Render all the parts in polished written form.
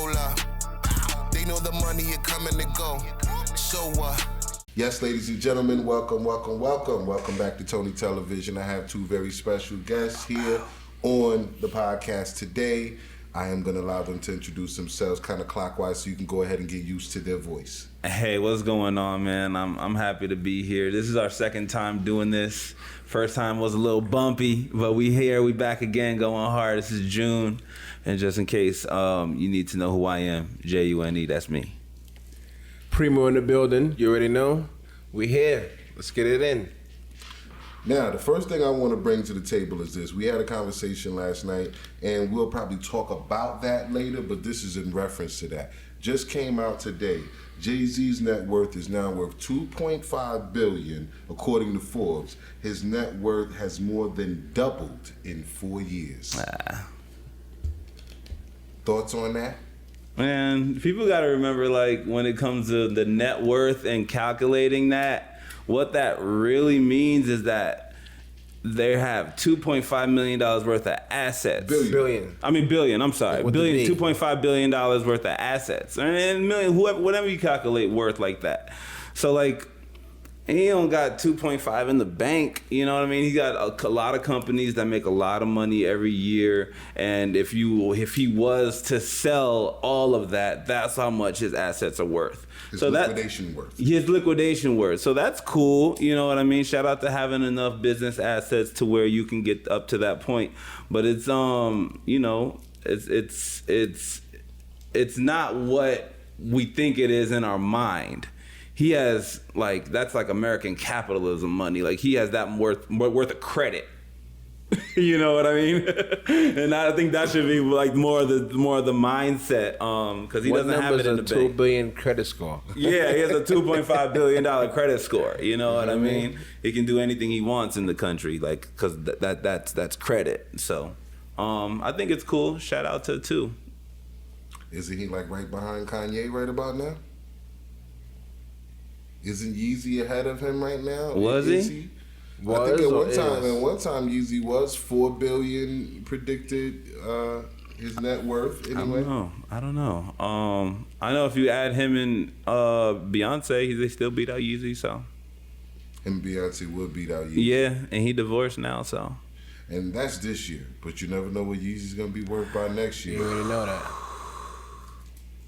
hold up. They know the money is coming to go. So what? Yes, ladies and gentlemen, welcome back to Tony Television. I have two very special guests here on the podcast today. I am going to allow them to introduce themselves kind of clockwise so you can go ahead and get used to their voice. Hey, what's going on, man? I'm happy to be here. This is our second time doing this. First time was a little bumpy, but we back again going hard. This is June. And just in case you need to know who I am, June, that's me. Primo in the building. You already know. We here. Let's get it in. Now, the first thing I want to bring to the table is this. We had a conversation last night, and we'll probably talk about that later, but this is in reference to that. Just came out today. Jay-Z's net worth is now worth $2.5 billion, according to Forbes. His net worth has more than doubled in 4 years. Thoughts on that? Man, people got to remember, like, when it comes to the net worth and calculating that, what that really means is that they have $2.5 million worth of assets. Billion. I'm sorry. Billion, $2.5 billion worth of assets. And million, whatever you calculate worth like that. So, like, he don't got 2.5 in the bank, you know what I mean? He got a lot of companies that make a lot of money every year, and if he was to sell all of that, that's how much his assets are worth. His liquidation worth. So that's cool, you know what I mean? Shout out to having enough business assets to where you can get up to that point. But it's it's not what we think it is in our mind. He has, like, that's like American capitalism money. Like, he has that worth of credit. You know what I mean? And I think that should be like more of the mindset, because he doesn't have it in the bank. $2 billion credit score. Yeah, he has a $2.5 billion credit score. You know what I mean? He can do anything he wants in the country, like, because that's credit. So, I think it's cool. Shout out to two. Isn't he like right behind Kanye right about now? Isn't Yeezy ahead of him right now? Was he? I think at one time Yeezy was $4 billion predicted his net worth. Anyway, I don't know. I know if you add him and Beyonce, they still beat out Yeezy. So him and Beyonce will beat out Yeezy. Yeah, and he divorced now, so. And that's this year, but you never know what Yeezy's gonna be worth by next year. You already know that.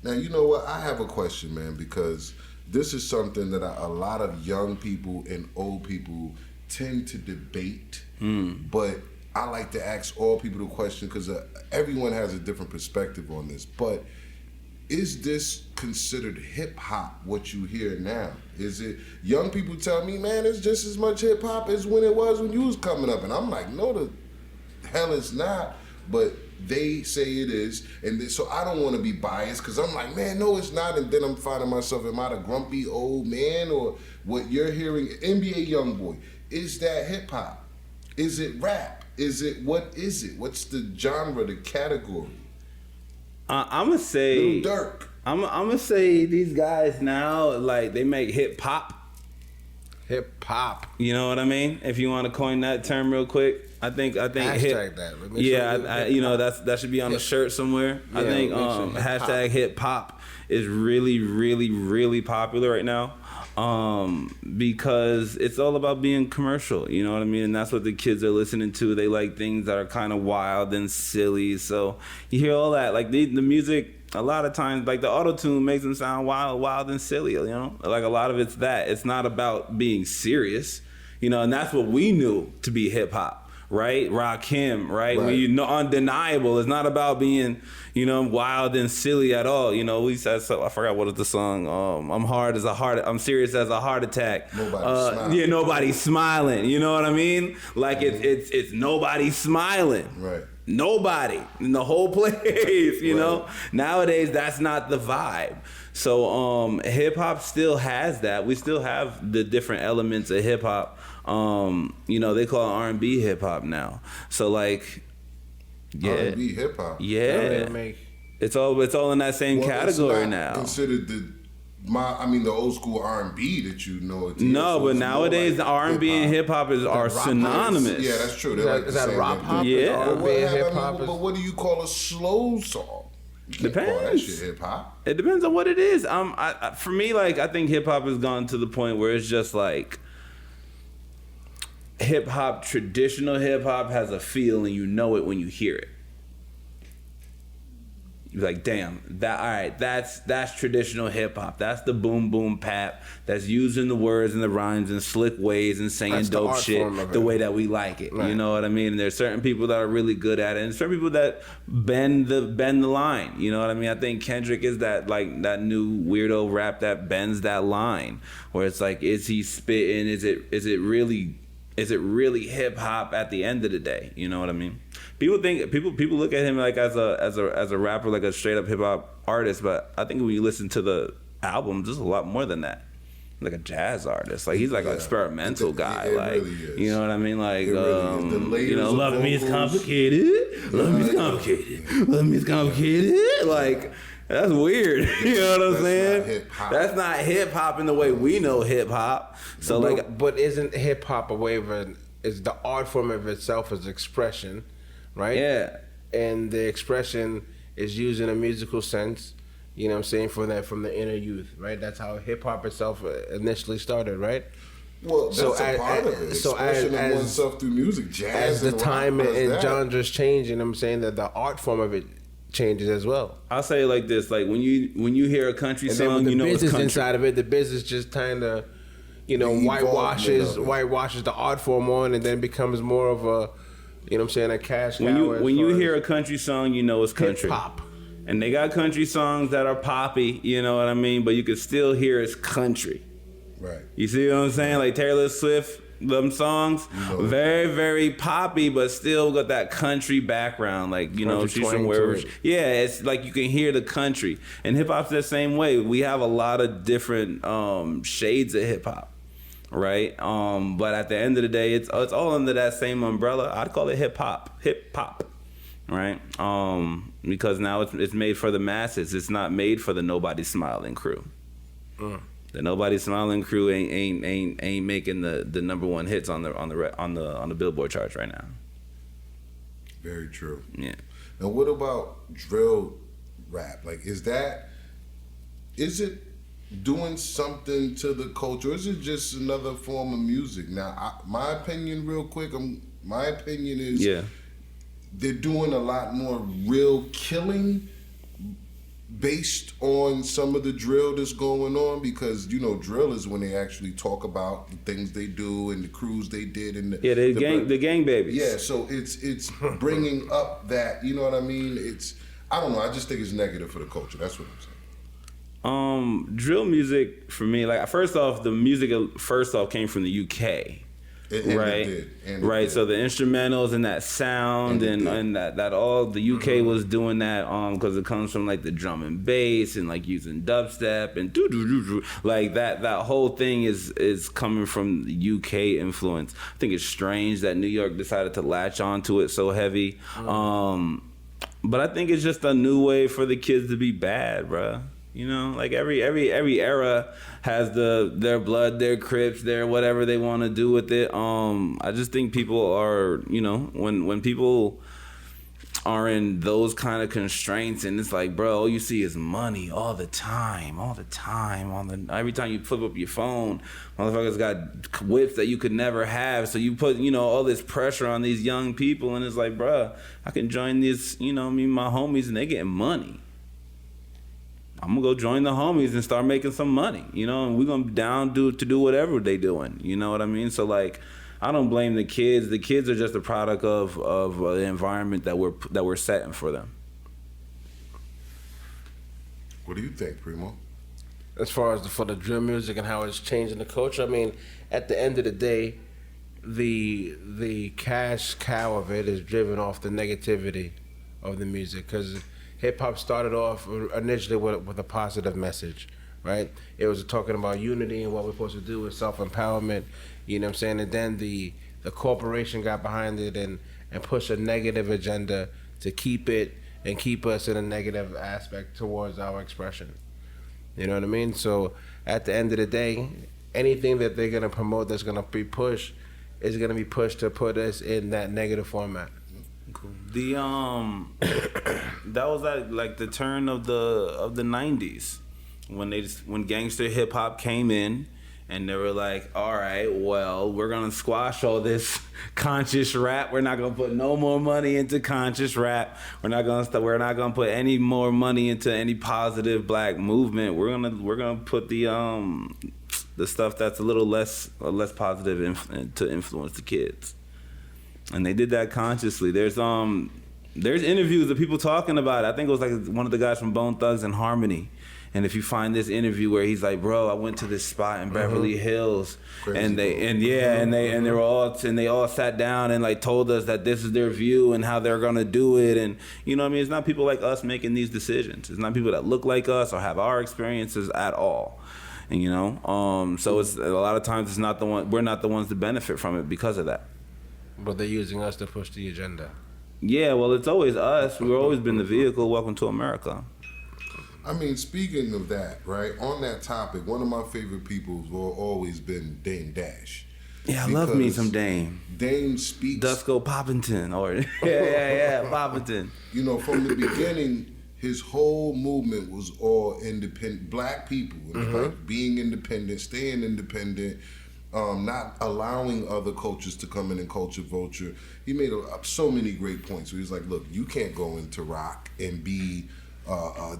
Now, you know what? I have a question, man, because this is something that a lot of young people and old people tend to debate, but I like to ask all people the question because everyone has a different perspective on this. But is this considered hip hop, what you hear now? Is it, young people tell me, man, it's just as much hip hop as when it was when you was coming up. And I'm like, no, the hell it's not. But they say it is, and so I don't want to be biased because I'm like, man, no, it's not. And then I'm finding myself, am I the grumpy old man, or what you're hearing? NBA YoungBoy, is that hip hop? Is it rap? What is it? What's the genre, the category? I'm gonna say Lil Durk. I'm gonna say these guys now, like, they make hip hop. Hip hop. You know what I mean? If you want to coin that term real quick, I think hashtag that. That should be on a shirt somewhere. Yeah, I think hashtag hip hop is really, really, really popular right now, because it's all about being commercial. You know what I mean? And that's what the kids are listening to. They like things that are kind of wild and silly. So you hear all that, like the music. A lot of times, like, the auto-tune makes them sound wild and silly, you know? Like, a lot of it's that. It's not about being serious, you know? And that's what we knew to be hip-hop, right? Rakim, right? When you know, undeniable. It's not about being, you know, wild and silly at all. You know, we said, so I forgot what is the song. I'm serious as a heart attack. Nobody's smiling. You know what I mean? Like, it's nobody smiling. Right. Nobody in the whole place, you know. Nowadays, that's not the vibe. So hip hop still has that. We still have the different elements of hip hop. You know, they call it R&B hip hop now. So, like, yeah, R&B hip hop. Yeah, it's all in that same category now. Considered the old school R&B that you know. No, but nowadays the R&B and hip hop are synonymous. Yeah, that's true. Is that rock pop? Yeah. But what do you call a slow song? can't call that shit hip hop. It depends on what it is. For me, like, I think hip hop has gone to the point where it's just like hip hop. Traditional hip hop has a feel, and you know it when you hear it. You're like, damn, that's traditional hip hop. That's the boom boom pap. That's using the words and the rhymes in slick ways and saying That's dope shit the way that we like it. Right. You know what I mean? And there's certain people that are really good at it, and certain people that bend the line. You know what I mean? I think Kendrick is that new weirdo rap that bends that line, where it's like, is he spitting? Is it really hip hop at the end of the day? You know what I mean? People look at him like as a rapper, like a straight up hip hop artist, but I think when you listen to the albums, there's a lot more than that. Like a jazz artist, like he's like an experimental guy, like really you know what I mean, like really you know, love me is complicated, love me is complicated, love me is complicated, like. That's weird. You know what I'm saying? That's not hip hop in the way we know hip hop. So but isn't hip hop a way of is the art form of itself as expression, right? Yeah. And the expression is used in a musical sense. You know what I'm saying, from the inner youth, right? That's how hip hop itself initially started, right? Well, that's a part of it. Expression of oneself through music, jazz. As the time and genres change, and I'm saying that the art form of it changes as well. I'll say it like this: like when you hear a country song, you know it's country. The business inside of it, the business just kind of, you know, whitewashes the art form on, and then becomes more of a, you know what I'm saying, a cash cow. When you hear a country song, you know it's country. Hip hop. And they got country songs that are poppy, you know what I mean? But you can still hear it's country. Right. You see what I'm saying? Like Taylor Swift, them songs, very, very poppy, but still got that country background. Like, you know, she's from wherever. Yeah, it's like you can hear the country. And hip hop's the same way. We have a lot of different shades of hip hop, right? But at the end of the day, it's all under that same umbrella. I'd call it hip hop, right? Because now it's made for the masses. It's not made for the Nobody Smiling crew. The Nobody Smiling crew ain't making the number one hits on the Billboard charts right now. Very true. Yeah. Now, what about drill rap? Like, is it doing something to the culture, or is it just another form of music? Now, my opinion, real quick, my opinion is they're doing a lot more real killing based on some of the drill that's going on, because, you know, drill is when they actually talk about the things they do and the crews they did and the gang babies. Yeah, so it's bringing up that, you know what I mean? I don't know, I just think it's negative for the culture. That's what I'm saying. Drill music for me, like, first off, the music came from the UK. Right. So the instrumentals and that sound and that all the UK was doing that because it comes from like the drum and bass and like using dubstep and like that whole thing is coming from the UK influence. I think it's strange that New York decided to latch onto it so heavy. But I think it's just a new way for the kids to be bad, bruh. You know, like every era has their blood, their Crips, their whatever they want to do with it. I just think people are, you know, when people are in those kind of constraints, and it's like, bro, all you see is money all the time. Every time you flip up your phone, motherfuckers got whips that you could never have. So you put, you know, all this pressure on these young people, and it's like, bro, I can join these, you know, me and my homies, and they getting money. I'm gonna go join the homies and start making some money, you know, and we're gonna be down to do whatever they doing, you know what I mean? So like, I don't blame the kids. The kids are just a product of the environment that we're setting for them. What do you think, Primo? As far as for the drill music and how it's changing the culture, I mean, at the end of the day, the cash cow of it is driven off the negativity of the music, because hip-hop started off initially with a positive message, right? It was talking about unity and what we're supposed to do with self-empowerment, you know what I'm saying? And then the corporation got behind it and pushed a negative agenda to keep us in a negative aspect towards our expression. You know what I mean? So at the end of the day, anything that they're going to promote that's going to be pushed is going to be pushed to put us in that negative format. cool. The that was at like the turn of the 90s when gangster hip hop came in. And they were like, all right, well, we're going to squash all this conscious rap. We're not going to put no more money into conscious rap. We're not going to put any more money into any positive black movement. We're going to put the stuff that's a little less positive to influence the kids. And they did that consciously. There's interviews of people talking about it. I think it was like one of the guys from Bone Thugs and Harmony. And if you find this interview where he's like, "Bro, I went to this spot in Beverly Hills, and they all sat down and like told us that this is their view and how they're gonna do it, and you know what I mean, it's not people like us making these decisions. It's not people that look like us or have our experiences at all, and you know, so it's a lot of times it's not we're not the ones to benefit from it because of that. But they're using us to push the agenda. Yeah, well, it's always us. We've always been the vehicle. Welcome to America. I mean, speaking of that, right, on that topic, one of my favorite people has always been Dame Dash. Yeah, I love me some Dame. Dame speaks... Dusko Poppington, or... yeah, Poppington. You know, from the beginning, his whole movement was all independent, black people, like being independent, staying independent, not allowing other cultures to come in and culture vulture. He made so many great points where he was like, look, you can't go into rock and be...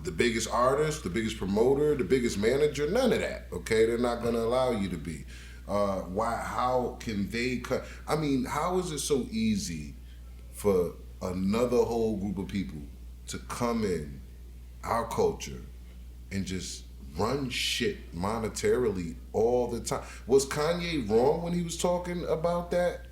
the biggest artist, the biggest promoter, the biggest manager, none of that, okay? They're not going to allow you to be. How can they cut? I mean, how is it so easy for another whole group of people to come in our culture and just run shit monetarily all the time? Was Kanye wrong when he was talking about that?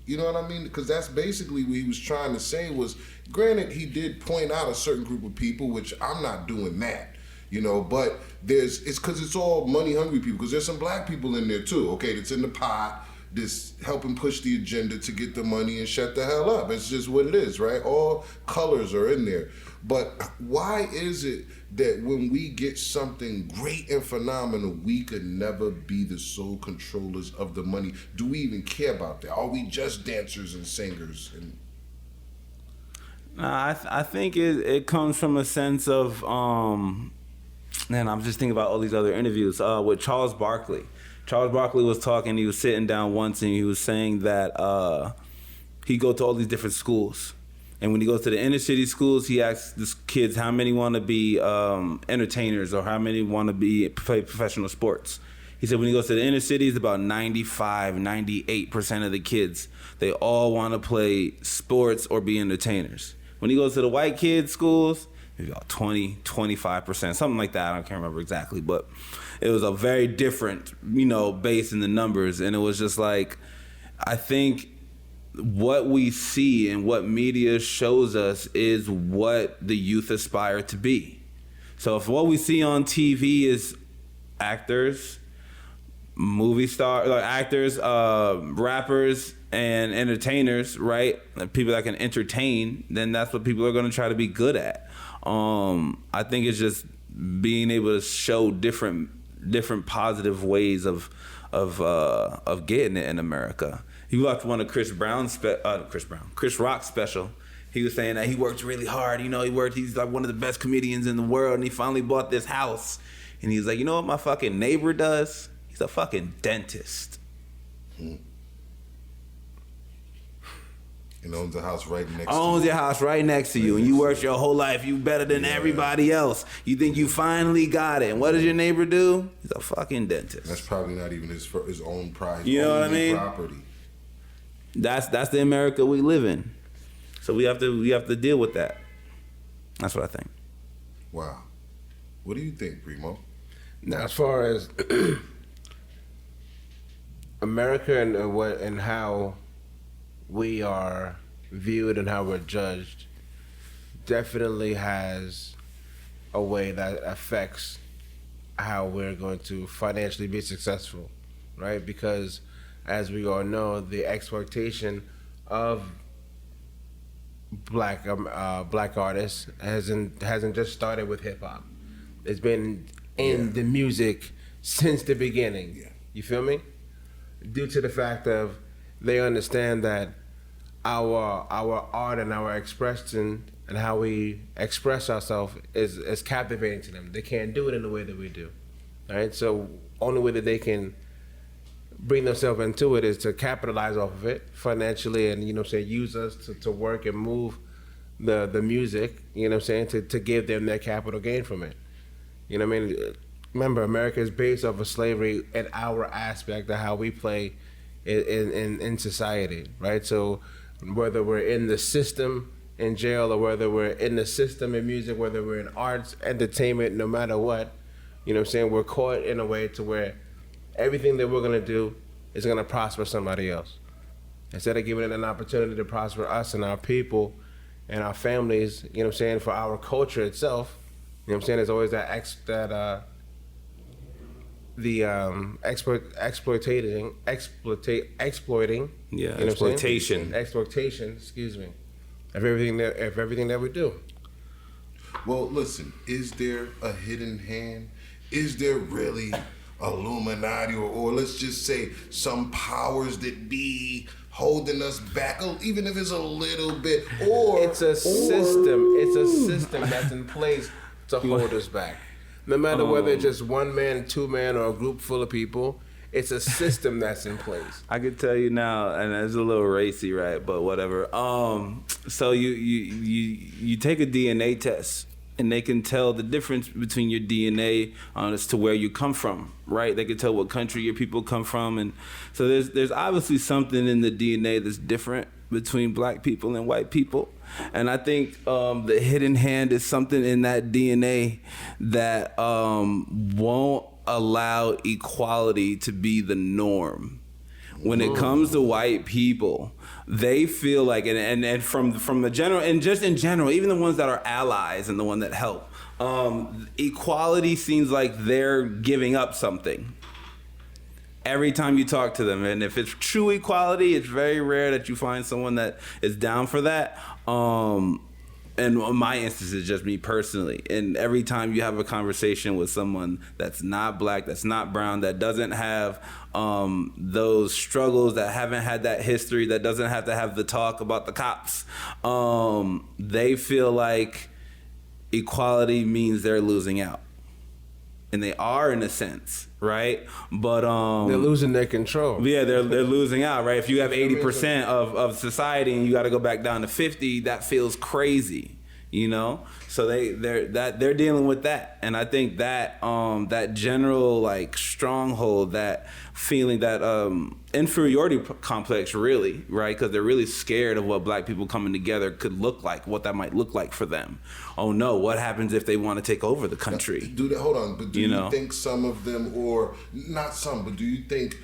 You know what I mean? Because that's basically what he was trying to say was, granted, he did point out a certain group of people, which I'm not doing that, you know, but it's because it's all money hungry people, because there's some black people in there too, okay, that's in the pot, that's helping push the agenda to get the money and shut the hell up. It's just what it is, right? All colors are in there. But why is it that when we get something great and phenomenal, we could never be the sole controllers of the money? Do we even care about that? Are we just dancers and singers? I think it comes from a sense of, man, I'm just thinking about all these other interviews with Charles Barkley. Charles Barkley was talking, he was sitting down once and he was saying that he go to all these different schools. And when he goes to the inner city schools, he asks the kids how many want to be entertainers or how many want to play professional sports. He said when he goes to the inner cities, about 95, 98% of the kids, they all want to play sports or be entertainers. When he goes to the white kids' schools, maybe about 20, 25%, something like that. I can't remember exactly, but it was a very different, base in the numbers. And it was just like, I think what we see and what media shows us is what the youth aspire to be. So if what we see on TV is actors, movie stars, actors, rappers, and entertainers, right? People that can entertain, then that's what people are going to try to be good at. I think it's just being able to show different positive ways of getting it in America. He watched one of Chris Rock's special. He was saying that he worked really hard. He's like one of the best comedians in the world, and he finally bought this house. And he's like, you know what my fucking neighbor does? He's a fucking dentist. And owns a house right next to you. Owns your house right next to you, and you worked your whole life. You better than everybody else. You think you finally got it. And what does your neighbor do? He's a fucking dentist. That's probably not even his own pride. You know what I mean? Property. That's the America we live in. So we have to deal with that. That's what I think. Wow. What do you think, Primo? Now, as far as America and how we are viewed and how we're judged, definitely has a way that affects how we're going to financially be successful, right? Because as we all know, the exploitation of black artists hasn't just started with hip hop. It's been in the music since the beginning. Yeah. You feel me? Due to the fact of they understand that our art and our expression and how we express ourselves is captivating to them. They can't do it in the way that we do. All right, so only way that they can bring themselves into it is to capitalize off of it financially, and use us to work and move the music, to give them their capital gain from it. You know what I mean? Remember, America is based off of slavery and our aspect of how we play in society, right? So whether we're in the system in jail, or whether we're in the system in music, whether we're in arts, entertainment, no matter what, we're caught in a way to where everything that we're gonna do is gonna prosper somebody else. Instead of giving it an opportunity to prosper us and our people and our families, for our culture itself, there's always exploiting. Yeah, exploitation. Exploitation, excuse me, of everything that we do. Well, listen, is there a hidden hand? Is there really Illuminati, or let's just say some powers that be holding us back, even if it's a little bit? Or it's a system. It's a system that's in place to hold us back. No matter whether it's just one man, two man, or a group full of people, it's a system that's in place. I could tell you now, and it's a little racy, right? But whatever. So you take a DNA test, and they can tell the difference between your DNA as to where you come from, right? They can tell what country your people come from, and so there's obviously something in the DNA that's different between black people and white people. And I think the hidden hand is something in that DNA that won't allow equality to be the norm. When it comes to white people, they feel like, and from the general, and just in general, even the ones that are allies and the one that help, equality seems like they're giving up something every time you talk to them. And if it's true equality, it's very rare that you find someone that is down for that. And my instance is just me personally. And every time you have a conversation with someone that's not black, that's not brown, that doesn't have those struggles, that haven't had that history, that doesn't have to have the talk about the cops, they feel like equality means they're losing out. And they are, in a sense, right? But they're losing their control. Yeah, they're losing out, right? If you have 80% of society and you got to go back down to 50, that feels crazy, So they're dealing with that, and I think that that general like stronghold, that feeling, that inferiority complex, really, right? Because they're really scared of what black people coming together could look like, what that might look like for them. Oh no, what happens if they want to take over the country? Hold on, but do you think some of them, or not some, but do you think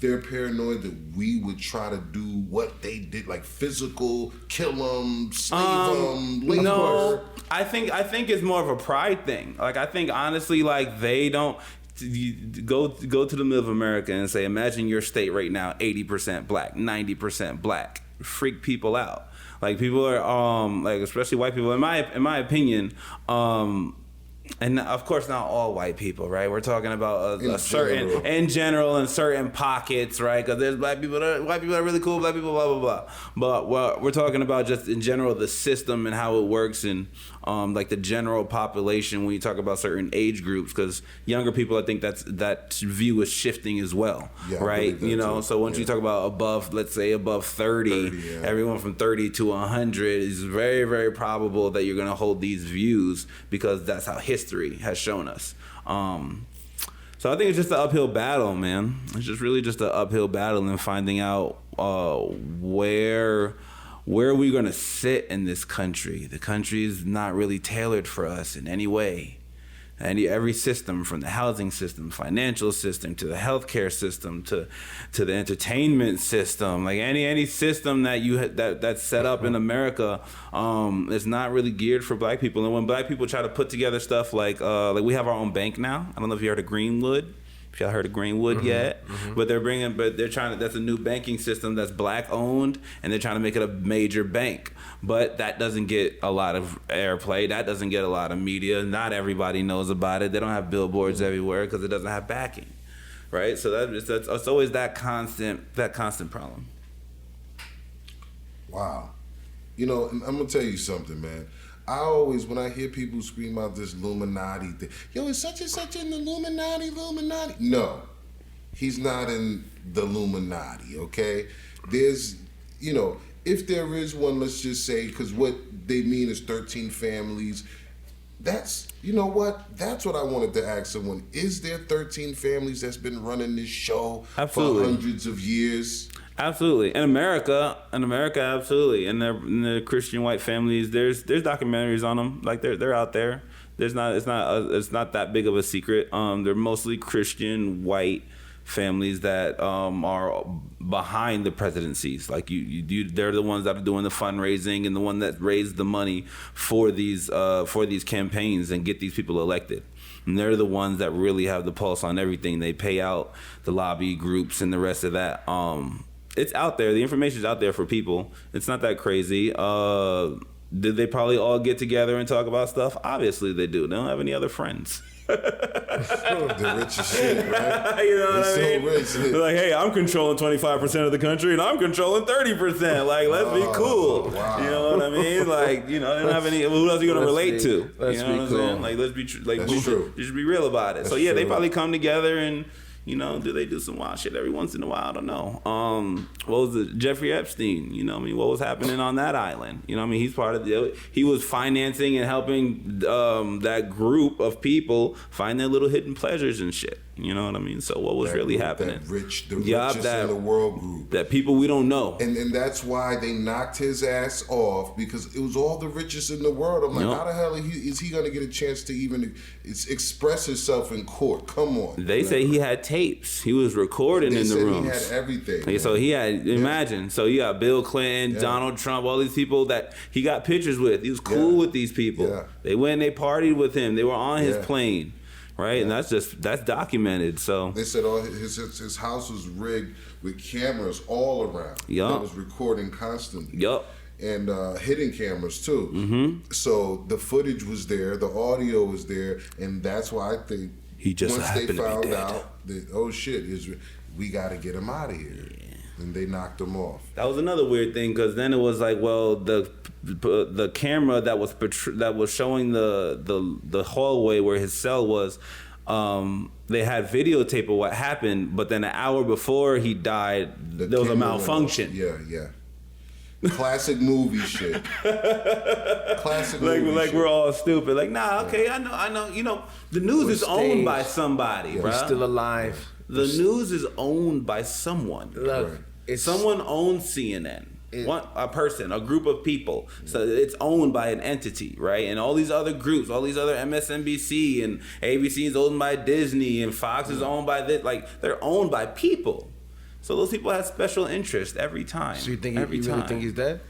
they're paranoid that we would try to do what they did, like physical, kill them, slave them? No, I think it's more of a pride thing. Like, I think honestly, like, they don't. You go to the middle of America and say, imagine your state right now, 80% black, 90% black. Freak people out. Like, people are like, especially white people. In my opinion, and of course not all white people, right? We're talking about in general, in certain pockets, right? Because there's white people are really cool, black people, blah, blah, blah. But we're talking about just in general the system and how it works, and like the general population when you talk about certain age groups, because younger people, I think that view is shifting as well, right? So once you talk about above, let's say above 30, everyone from 30 to 100 is very, very probable that you're going to hold these views, because that's how history has shown us. So I think it's just an uphill battle, man. It's just really just an uphill battle, and finding out where are we going to sit in this country. The country is not really tailored for us in any way. Every system, from the housing system, financial system, to the healthcare system, to the entertainment system, like any system that that's set up in America, is not really geared for black people. And when black people try to put together stuff like we have our own bank now. I don't know if you heard of Greenwood. If y'all heard of Greenwood yet, but they're trying to, that's a new banking system that's black owned, and they're trying to make it a major bank. But that doesn't get a lot of airplay. That doesn't get a lot of media. Not everybody knows about it. They don't have billboards everywhere because it doesn't have backing, right? So that's always that constant problem. Wow. You know, and I'm gonna tell you something, man. I always, when I hear people scream out this Illuminati thing, yo, is such and such in the Illuminati? No, he's not in the Illuminati, okay? There's, you know, if there is one, let's just say, because what they mean is 13 families. That's, you know what? That's what I wanted to ask someone. Is there 13 families that's been running this show Absolutely. for hundreds of years? Absolutely. In America, absolutely. And the Christian white families, there's documentaries on them. Like they're out there. It's not that big of a secret. They're mostly Christian white families that are behind the presidencies. Like they're the ones that are doing the fundraising and the one that raised the money for these campaigns and get these people elected. And they're the ones that really have the pulse on everything. They pay out the lobby groups and the rest of that. It's out there. The information's out there for people. It's not that crazy. Did they probably all get together and talk about stuff? Obviously they do. They don't have any other friends. The richest shit, right? You know what I mean? So rich. They're like, hey, I'm controlling 25% of the country and I'm controlling 30%. Like, let's be cool. Wow. You know what I mean? Like, you know, they don't have any. Who else are you gonna relate to? You know what I'm saying? Like, let's be true. Just be real about it. That's so yeah, they true. probably come together and. You know, do they do some wild shit every once in a while? I don't know. What was it? Jeffrey Epstein, you know what I mean? What was happening on that island? You know what I mean? He's part of he was financing and helping that group of people find their little hidden pleasures and shit. You know what I mean? So what was That really group, happening? The richest in the world group. That people we don't know. And that's why they knocked his ass off, because it was all the richest in the world. I'm like, how the hell is he going to get a chance to even express himself in court? Come on. They say he had tapes. He was recording in the rooms. He had everything. So he had, imagine. So you got Bill Clinton, Donald Trump, all these people that he got pictures with. He was cool with these people. Yeah. They went and they partied with him. They were on his plane. Right, and that's documented. So they said his house was rigged with cameras all around. Yup. That was recording constantly. Yup. And hidden cameras too. Mm-hmm. So the footage was there, the audio was there, and that's why I think he just once happened they to be found dead. out that, oh shit, we got to get him out of here, and they knocked him off. That was another weird thing, because then it was like, well, the camera that was showing the hallway where his cell was, they had videotape of what happened, but then an hour before he died, there was a malfunction. Yeah. Classic movie shit. Classic movie Like shit. we're all stupid. Like, nah, okay, I know. You know, the news is owned by somebody, We're bruh. still alive. The news is owned by someone. Look, Right. Someone owns CNN. A person, a group of people. So it's owned by an entity, right? And all these other groups, all these other MSNBC and ABC is owned by Disney and Fox is owned by this. Like, they're owned by people. So those people have special interest every time. So you really think he's dead?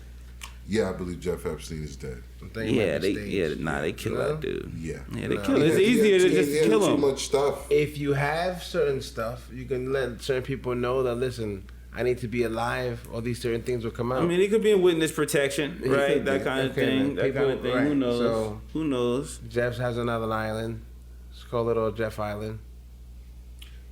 Yeah, I believe Jeff Epstein is dead. Yeah, they kill that dude. Yeah, they kill him. It's easier to just kill him. Too much stuff. If you have certain stuff, you can let certain people know that, listen, I need to be alive, all these certain things will come out. I mean, he could be in witness protection, right? That kind of thing. Right. Who knows? So, who knows? Jeff has another island. Let's call it all Jeff Island.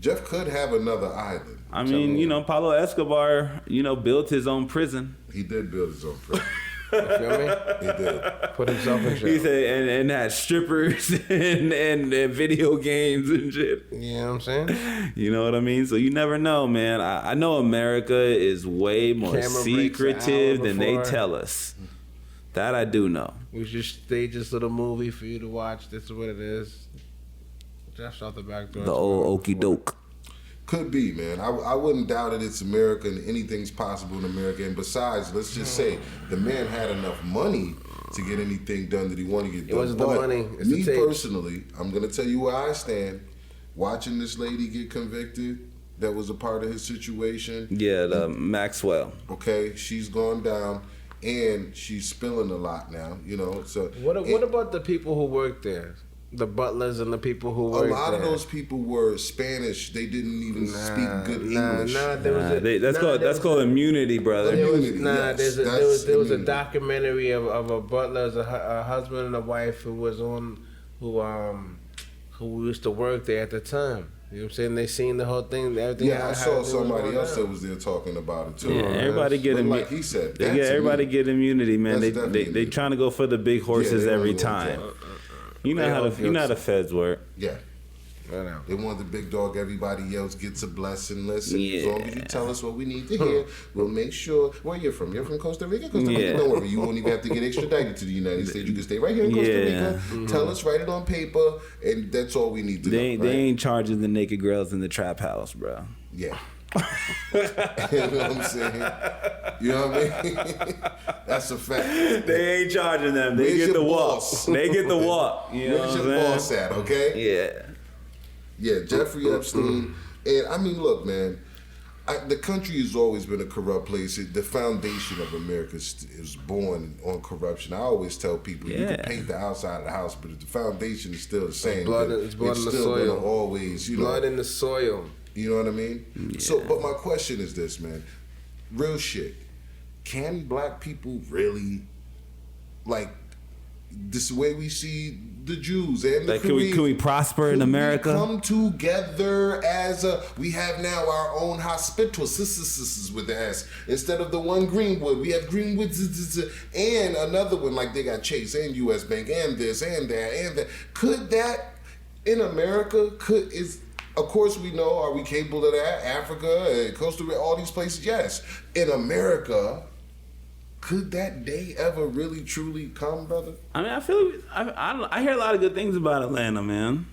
Jeff could have another island. I mean, you know, Pablo Escobar, you know, built his own prison. He did build his own prison. You feel me? He did. Put himself in jail. He said, and had strippers and video games and shit. You know what I'm saying? You know what I mean? So you never know, man. I know America is way more Camera breaks an secretive hour than they before. tell us. That I do know. We should stage this little movie for you to watch. This is what it is. Jeff's out the back door. The old okey doke. Could be, man. I wouldn't doubt it. It's America and anything's possible in America. And besides, let's just say the man had enough money to get anything done that he wanted to get done. It wasn't the money. It's me the tapes. personally, I'm going to tell you where I stand. Watching this lady get convicted, that was a part of his situation. Yeah, the Maxwell. Okay, she's gone down, and she's spilling a lot now. You know, so What about the people who work there? The butlers and the people who work there. a lot of those people were Spanish. They didn't even speak good English. That's called immunity, brother. There was, Immunity, yes, there was a immunity. documentary of a butler, a husband and a wife who was on, who used to work there at the time. You know what I'm saying? They seen the whole thing, everything. Yeah, I saw how it somebody was else going that was there talking about it too. Yeah, everybody get But immunity. like he said, They that's get everybody immunity. get immunity, man. That's They definitely trying to go for the big horses they every don't want time. that. You know how the feds work. Yeah. I know. They want the big dog. Everybody else gets a blessing. Listen, as Yeah. long as you tell us what we need to hear, we'll make sure. Where you're from? You're from Costa Rica. Costa Rica. Yeah. Don't worry, you won't even have to get extradited to the United States. You can stay right here in Costa Rica. Tell us, write it on paper, and that's all we need to They know. Right? ain't charging the naked girls in the trap house, bro. Yeah. You know what I'm saying? You know what I mean? That's a fact. They ain't charging them. They Where's get your the walk. boss? They get the walk. You know Where's what your I'm boss saying? at? Okay. Yeah. Yeah, Jeffrey Epstein. And I mean, look, man, the country has always been a corrupt place. The foundation of America is born on corruption. I always tell people, you Yeah. can paint the outside of the house, but if the foundation is still the same, Blood- then it's blood in the still soil. gonna always, Blood in the soil. you know what I mean? So, but my question is this, man. Real shit. Can black people really, like, this way we see the Jews and the Like, Koreans? can we prosper in Could America? we come together as we have now our own hospital, sisters with the S. Instead of the one Greenwood, we have Greenwood and another one, like they got Chase and U.S. Bank and this and that and that. Could that in America? Of course we know. Are we capable of that? Africa, Costa Rica, all these places. Yes. In America, could that day ever really truly come, brother? I mean, I feel I hear a lot of good things about Atlanta, man.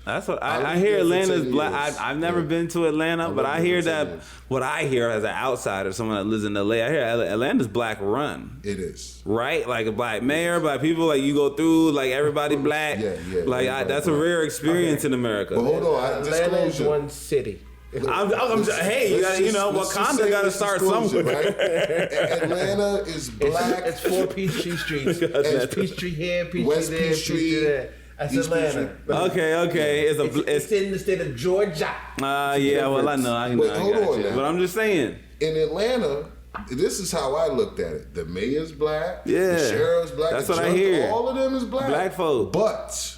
That's what I lived hear. there for Atlanta's 10 black. years. I've never Yeah. been to Atlanta, but lived I there hear for 10 that years. what I hear as an outsider, someone that lives in LA, I hear Atlanta's black run. It is. Right, like a black mayor, black people, like you go through, like everybody black. Yeah. Like that's a rare experience in America. But hold on, Atlanta is disclosure. one city. I'm just, hey, Let's just Wakanda say got to this start disclosure, somewhere. right? Atlanta is black. It's 4 Peachtree Streets. It's Peachtree here, Peachtree West there, Peachtree, Peachtree there. That's East Atlanta. Okay, It's in the state of Georgia. yeah, well I know, I Wait, got hold on you, now. but I'm just saying. In Atlanta, this is how I looked at it. The mayor's black. Yeah. The sheriff's black. That's the what I judge, hear. All of them is black. Black folk. But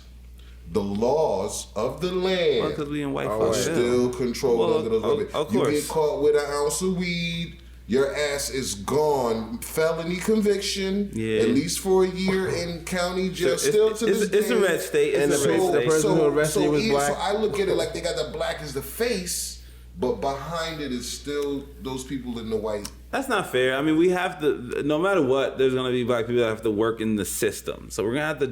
the laws of the land Because we in white are folks. still controlled Well, under those laws. of You course. get caught with an ounce of weed, your ass is gone. Felony conviction, Yeah. at least for a year in county jail. So Still it's- to this it's day. a red state. And It's a red state. the person who arrested you was black. So I look at it like they got the black as the face, but behind it is still those people in the white. That's not fair. I mean, we have to. No matter what, there's gonna be black people that have to work in the system. So we're gonna have to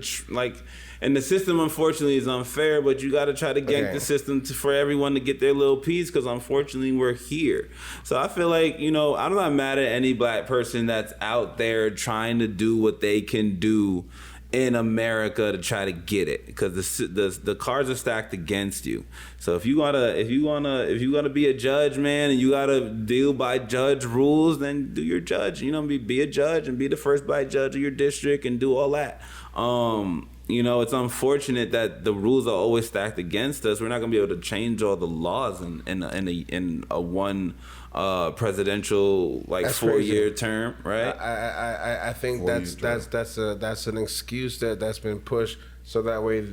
and the system unfortunately is unfair. But you got to try to gank Okay. the system for everyone to get their little piece. Because unfortunately, we're here. So I feel like I'm not mad at any black person that's out there trying to do what they can do in America to try to get it, because the cards are stacked against you. So if you gotta be a judge, man, and you gotta deal by judge rules, then do your judge. Be a judge and be the first black judge of your district and do all that. It's unfortunate that the rules are always stacked against us. We're not gonna be able to change all the laws in a one presidential That's 4-year crazy. term, right? I think that's an excuse that's been pushed so that way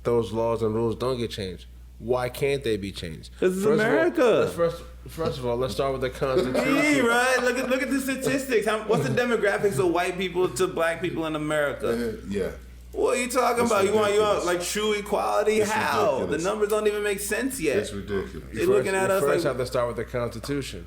those laws and rules don't get changed. Why can't they be changed? 'Cause it's First of all, America. First of all, let's start with the Constitution. Yeah, right. Look at the statistics. What's the demographics of white people to black people in America? Yeah. What are you talking It's about? You want ridiculous. like true equality? It's How? ridiculous. The numbers don't even make sense yet. It's ridiculous. They're looking at us first like have to start with the Constitution.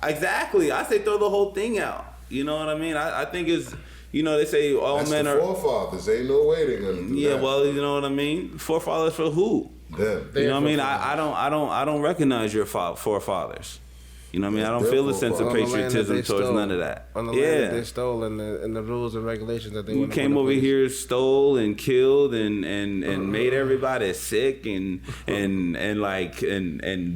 exactly. I say throw the whole thing out. You know what I mean? I think it's they say all That's men the are. forefathers. Ain't no way they're gonna do Yeah, that. well, you know what I mean. Forefathers for who? Them. You know what I mean? I don't recognize your forefathers. You know what I mean? I don't Their feel a sense of On the land that patriotism they towards stole. none of that. On the land that Yeah. they stole and the rules and regulations that they You want came over here, stole and killed and made everybody sick and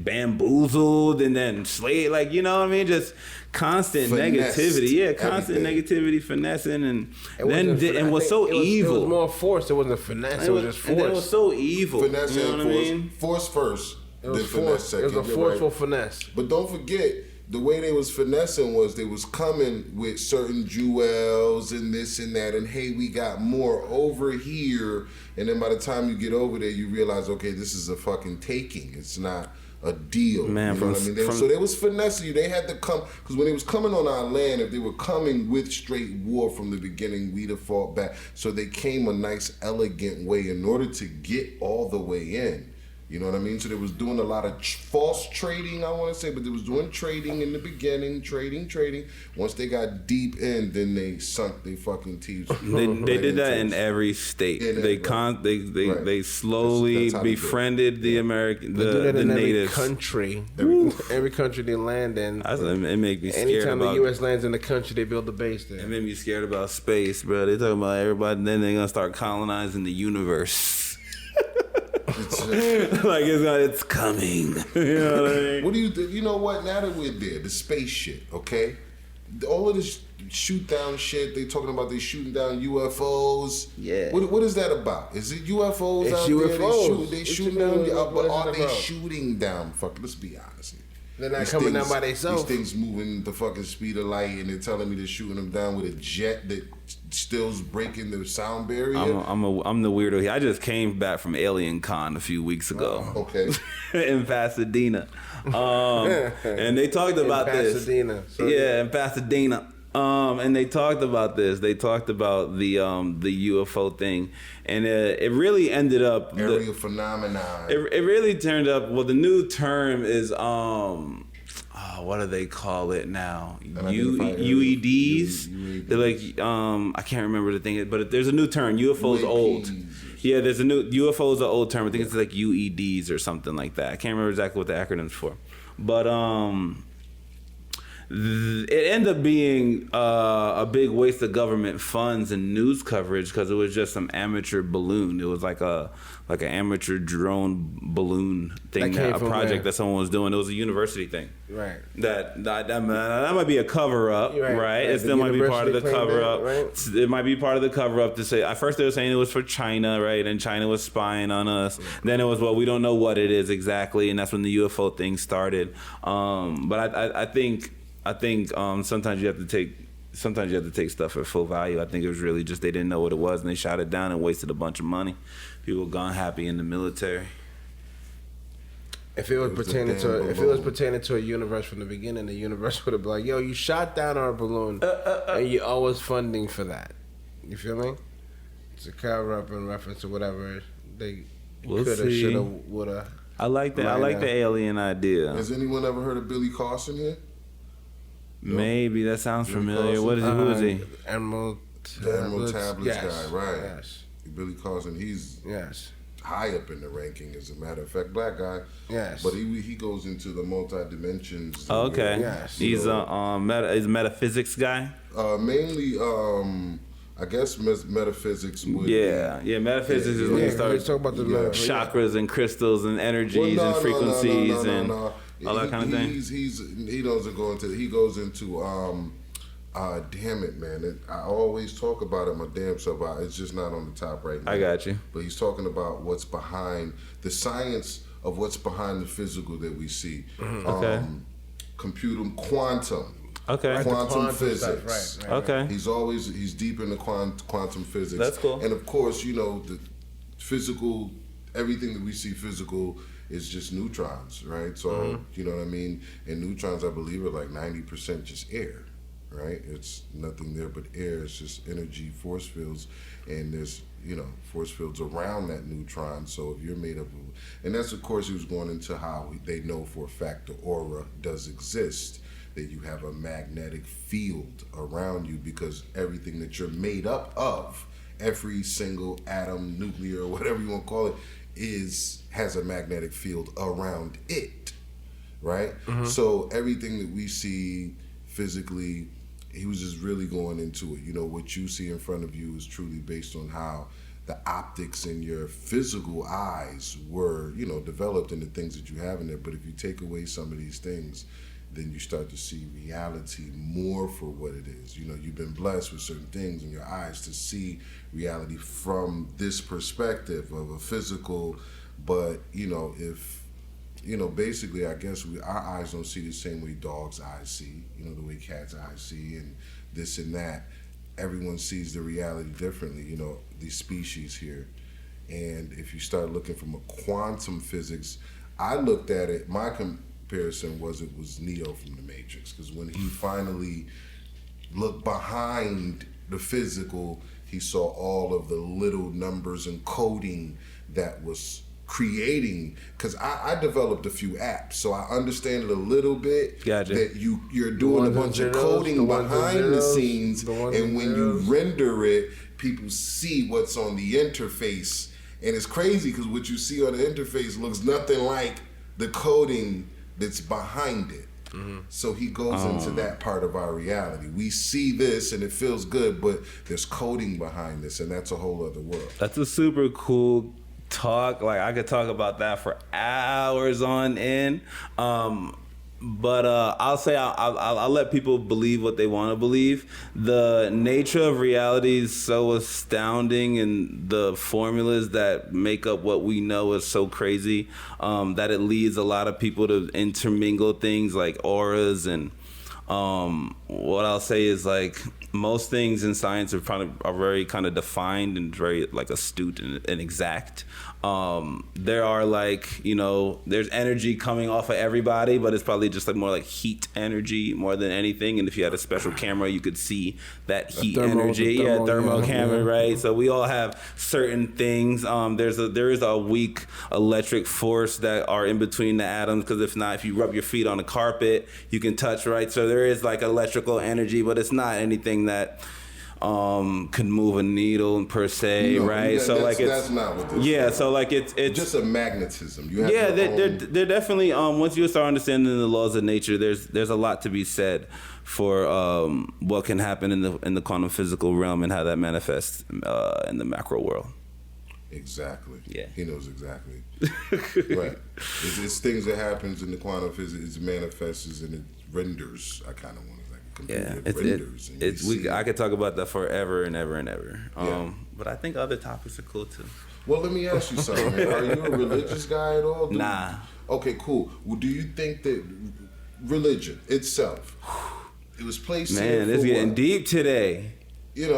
bamboozled and then slayed, like, you know what I mean? Just constant Finessed negativity. Yeah, constant everything. negativity, finessing and It wasn't and was so evil. It was more force. It wasn't finesse. It was just and then it was force. so evil. Finesse you know and what I force. mean? Force first. It was then finesse force. It second. was a You're forceful right. finesse. But don't forget, the way they was finessing was they was coming with certain jewels and this and that, and hey, we got more over here. And then by the time you get over there, you realize, okay, this is a fucking taking. It's not a deal. Man, you know what I mean? So they was finessing you. They had to come, because when they was coming on our land, if they were coming with straight war from the beginning, we'd have fought back. So they came a nice, elegant way in order to get all the way in. You know what I mean? So they was doing a lot of false trading, I want to say, but they was doing trading in the beginning, trading. Once they got deep in, then they sunk their fucking teeth. They did that in every state. They slowly befriended the American, the natives. Every country they land in. It make me scared. Anytime the U.S. lands in the country, they build a base there. It made me scared about space, bro. They talking about everybody. Then they're gonna start colonizing the universe. Like it's coming. You know what I mean? What do you think? You know what? Now that we're there, the space shit, okay? All of this shoot down shit, they talking about they shooting down UFOs. Yeah. What is that about? Is it UFOs It's out UFOs. there? They shooting down, but are they shooting down? Fuck, let's be honest here. They're not coming down by themselves. These things moving the fucking speed of light, and they're telling me they're shooting them down with a jet that still's breaking the sound barrier. I'm the weirdo here. I just came back from Alien Con a few weeks ago. Okay. In Pasadena. And they talked about this. In Pasadena. And they talked about this. They talked about the UFO thing, and it really ended up area phenomenon. It really turned up. Well, the new term is what do they call it now? UEDs. They're like I can't remember the thing, but there's a new term. UFOs old. Yeah, there's a new UFOs are old term. I think it's like UEDs or something like that. I can't remember exactly what the acronym's for, but it ended up being a big waste of government funds and news coverage because it was just some amateur balloon. It was like an amateur drone balloon thing, a project that someone was doing. It was a university thing. Right. That might be a cover up, right? It still might be part of the cover up. Right? It might be part of the cover up to say. At first they were saying it was for China, right? And China was spying on us. Yeah. Then it was, well, we don't know what it is exactly, and that's when the UFO thing started. But I think sometimes you have to take stuff at full value. I think it was really just they didn't know what it was and they shot it down and wasted a bunch of money. People gone happy in the military. If it was pertaining to a universe from the beginning, the universe would have been like, "Yo, you shot down our balloon, and you owe us funding for that." You feel me? It's a cover up in reference to whatever they coulda, shoulda, woulda. I like that. I like the alien idea. Has anyone ever heard of Billy Carson here? Maybe that sounds familiar. What is he? Who is he? The Emerald Tablets guy, right? Yes. Billy Carson. He's high up in the ranking, as a matter of fact, black guy. Yes. But he goes into the multi-dimensions. Oh, okay. Yes. He's a metaphysics guy. Mainly, I guess metaphysics would. Yeah. Metaphysics is when you start talking about the chakras and crystals and energies and frequencies and all that kind of thing. He doesn't go into. He goes into. Damn it, man! I always talk about it my damn self. It's just not on the top right now. I got you. But he's talking about what's behind the science of what's behind the physical that we see. Mm-hmm. Computer quantum. Okay. Quantum physics. Right. Okay. He's deep into quantum physics. That's cool. And of course, the physical, everything that we see physical is just neutrons, right? So you know what I mean. And neutrons, I believe, are like 90% just air. Right, it's nothing there but air. It's just energy, force fields, and there's force fields around that neutron. So if you're made up of, and that's of course he was going into how they know for a fact the aura does exist, that you have a magnetic field around you because everything that you're made up of, every single atom, nuclear, whatever you want to call it, has a magnetic field around it, right? Mm-hmm. So everything that we see physically. He was just really going into it. What you see in front of you is truly based on how the optics in your physical eyes were, developed into things that you have in there. But if you take away some of these things, then you start to see reality more for what it is. You've been blessed with certain things in your eyes to see reality from this perspective of a physical, but, if basically, I guess our eyes don't see the same way dogs' eyes see. The way cats' eyes see, and this and that. Everyone sees the reality differently. These species here, and if you start looking from a quantum physics, I looked at it. My comparison was Neo from the Matrix, because when he finally looked behind the physical, he saw all of the little numbers and coding that was creating, because I developed a few apps, so I understand it a little bit. Gotcha. That you're doing a bunch of coding behind the scenes, and when you render it, people see what's on the interface, and it's crazy because what you see on the interface looks nothing like the coding that's behind it. Mm-hmm. So he goes into that part of our reality. We see this and it feels good, but there's coding behind this, and that's a whole other world. That's a super cool talk. Like, I could talk about that for hours on end. But I'll say I'll let people believe what they want to believe. The nature of reality is so astounding, and the formulas that make up what we know is so crazy that it leads a lot of people to intermingle things like auras. And what I'll say is, like, most things in science are very kind of defined and very like astute and exact. There are there's energy coming off of everybody, but it's probably just like more like heat energy more than anything. And if you had a special camera, you could see that heat energy. Thermal camera, right? So we all have certain things. There is a weak electric force that are in between the atoms, because if you rub your feet on a carpet, you can touch, right? So there is like electrical energy, but it's not anything that can move a needle per se, right? So that's not what this is. So like it's just a magnetism. They're definitely once you start understanding the laws of nature, there's a lot to be said for what can happen in the quantum physical realm and how that manifests in the macro world. Exactly. Yeah. He knows exactly. Right. It's things that happens in the quantum physics. It manifests and it renders. I kind of want to I could talk about that forever and ever and ever. But I think other topics are cool too. Well, let me ask you something, man. Are you a religious guy at all? Nah. Okay, cool. Well, do you think that religion itself, it was placed here Man, it's getting deep today. You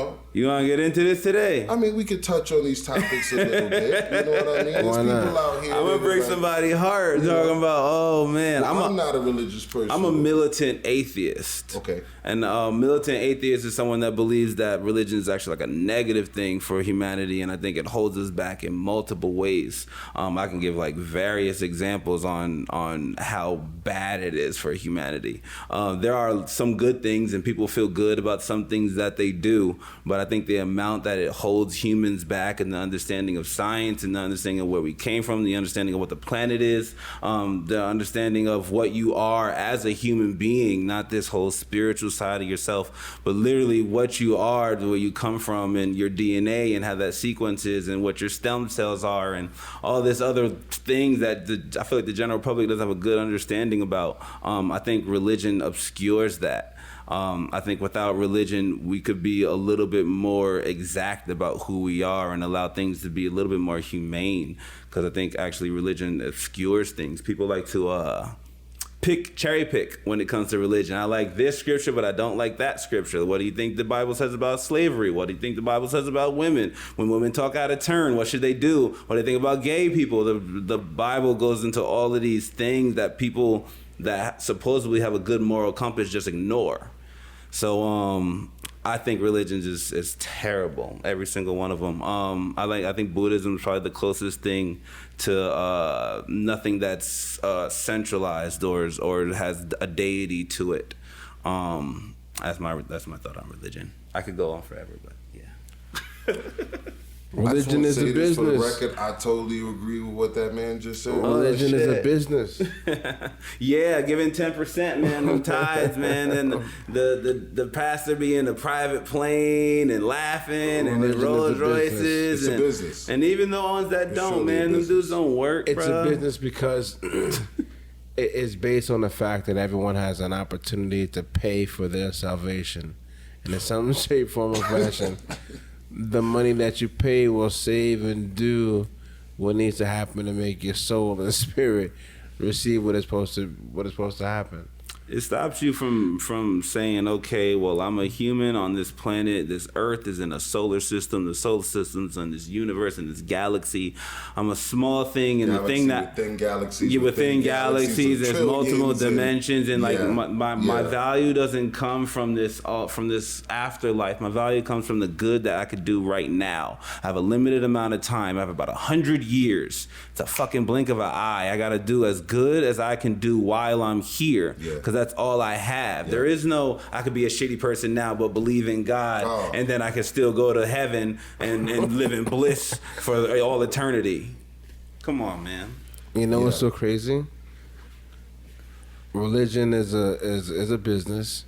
want to get into this today? I mean, we could touch on these topics a little bit. You know what I mean? There's people out here. I'm gonna break somebody's heart talking about. Oh man, I'm not a religious person. I'm a militant atheist. Okay. And militant atheist is someone that believes that religion is actually like a negative thing for humanity, and I think it holds us back in multiple ways. I can give like various examples on how bad it is for humanity. There are some good things, and people feel good about some things that they do. But I think the amount that it holds humans back in the understanding of science and the understanding of where we came from, the understanding of what the planet is, the understanding of what you are as a human being, not this whole spiritual side of yourself, but literally what you are, where you come from, and your DNA and how that sequence is, and what your stem cells are, and all this other things that I feel like the general public doesn't have a good understanding about. I think religion obscures that. I think without religion, we could be a little bit more exact about who we are and allow things to be a little bit more humane. Because I think actually religion obscures things. People like to cherry pick when it comes to religion. I like this scripture, but I don't like that scripture. What do you think the Bible says about slavery? What do you think the Bible says about women? When women talk out of turn, what should they do? What do you think about gay people? The Bible goes into all of these things that people that supposedly have a good moral compass just ignore. So I think religion is terrible, every single one of them. I think Buddhism is probably the closest thing to nothing that's centralized or has a deity to it. That's my thought on religion. I could go on forever, but yeah. Religion is a business. For the record, I totally agree with what that man just said. Religion is a business. Yeah, giving 10%, man, them tithes, man, and the pastor be in a private plane and laughing and in Rolls Royces. It's a business. And even the ones that don't, man, them dudes don't work, It's bro. a business because it's based on the fact that everyone has an opportunity to pay for their salvation. And in some shape, form, or fashion, the money that you pay will save and do what needs to happen to make your soul and spirit receive what is supposed to happen. It stops you from saying, okay, well, I'm a human on this planet. This Earth is in a solar system. The solar system's in this universe, in this galaxy. I'm a small thing, and the thing that within galaxies, within galaxies, there's multiple dimensions, and like my Yeah. value doesn't come from this afterlife. My value comes from the good that I could do right now. I have a limited amount of time. I have about 100 years. It's a fucking blink of an eye. I gotta do as good as I can do while I'm here. Yeah. Because that's all I have. There is no, I could be a shitty person now, but believe in God, and then I can still go to heaven and live in bliss for all eternity. Come on, man. You know what's so crazy? Religion is a business,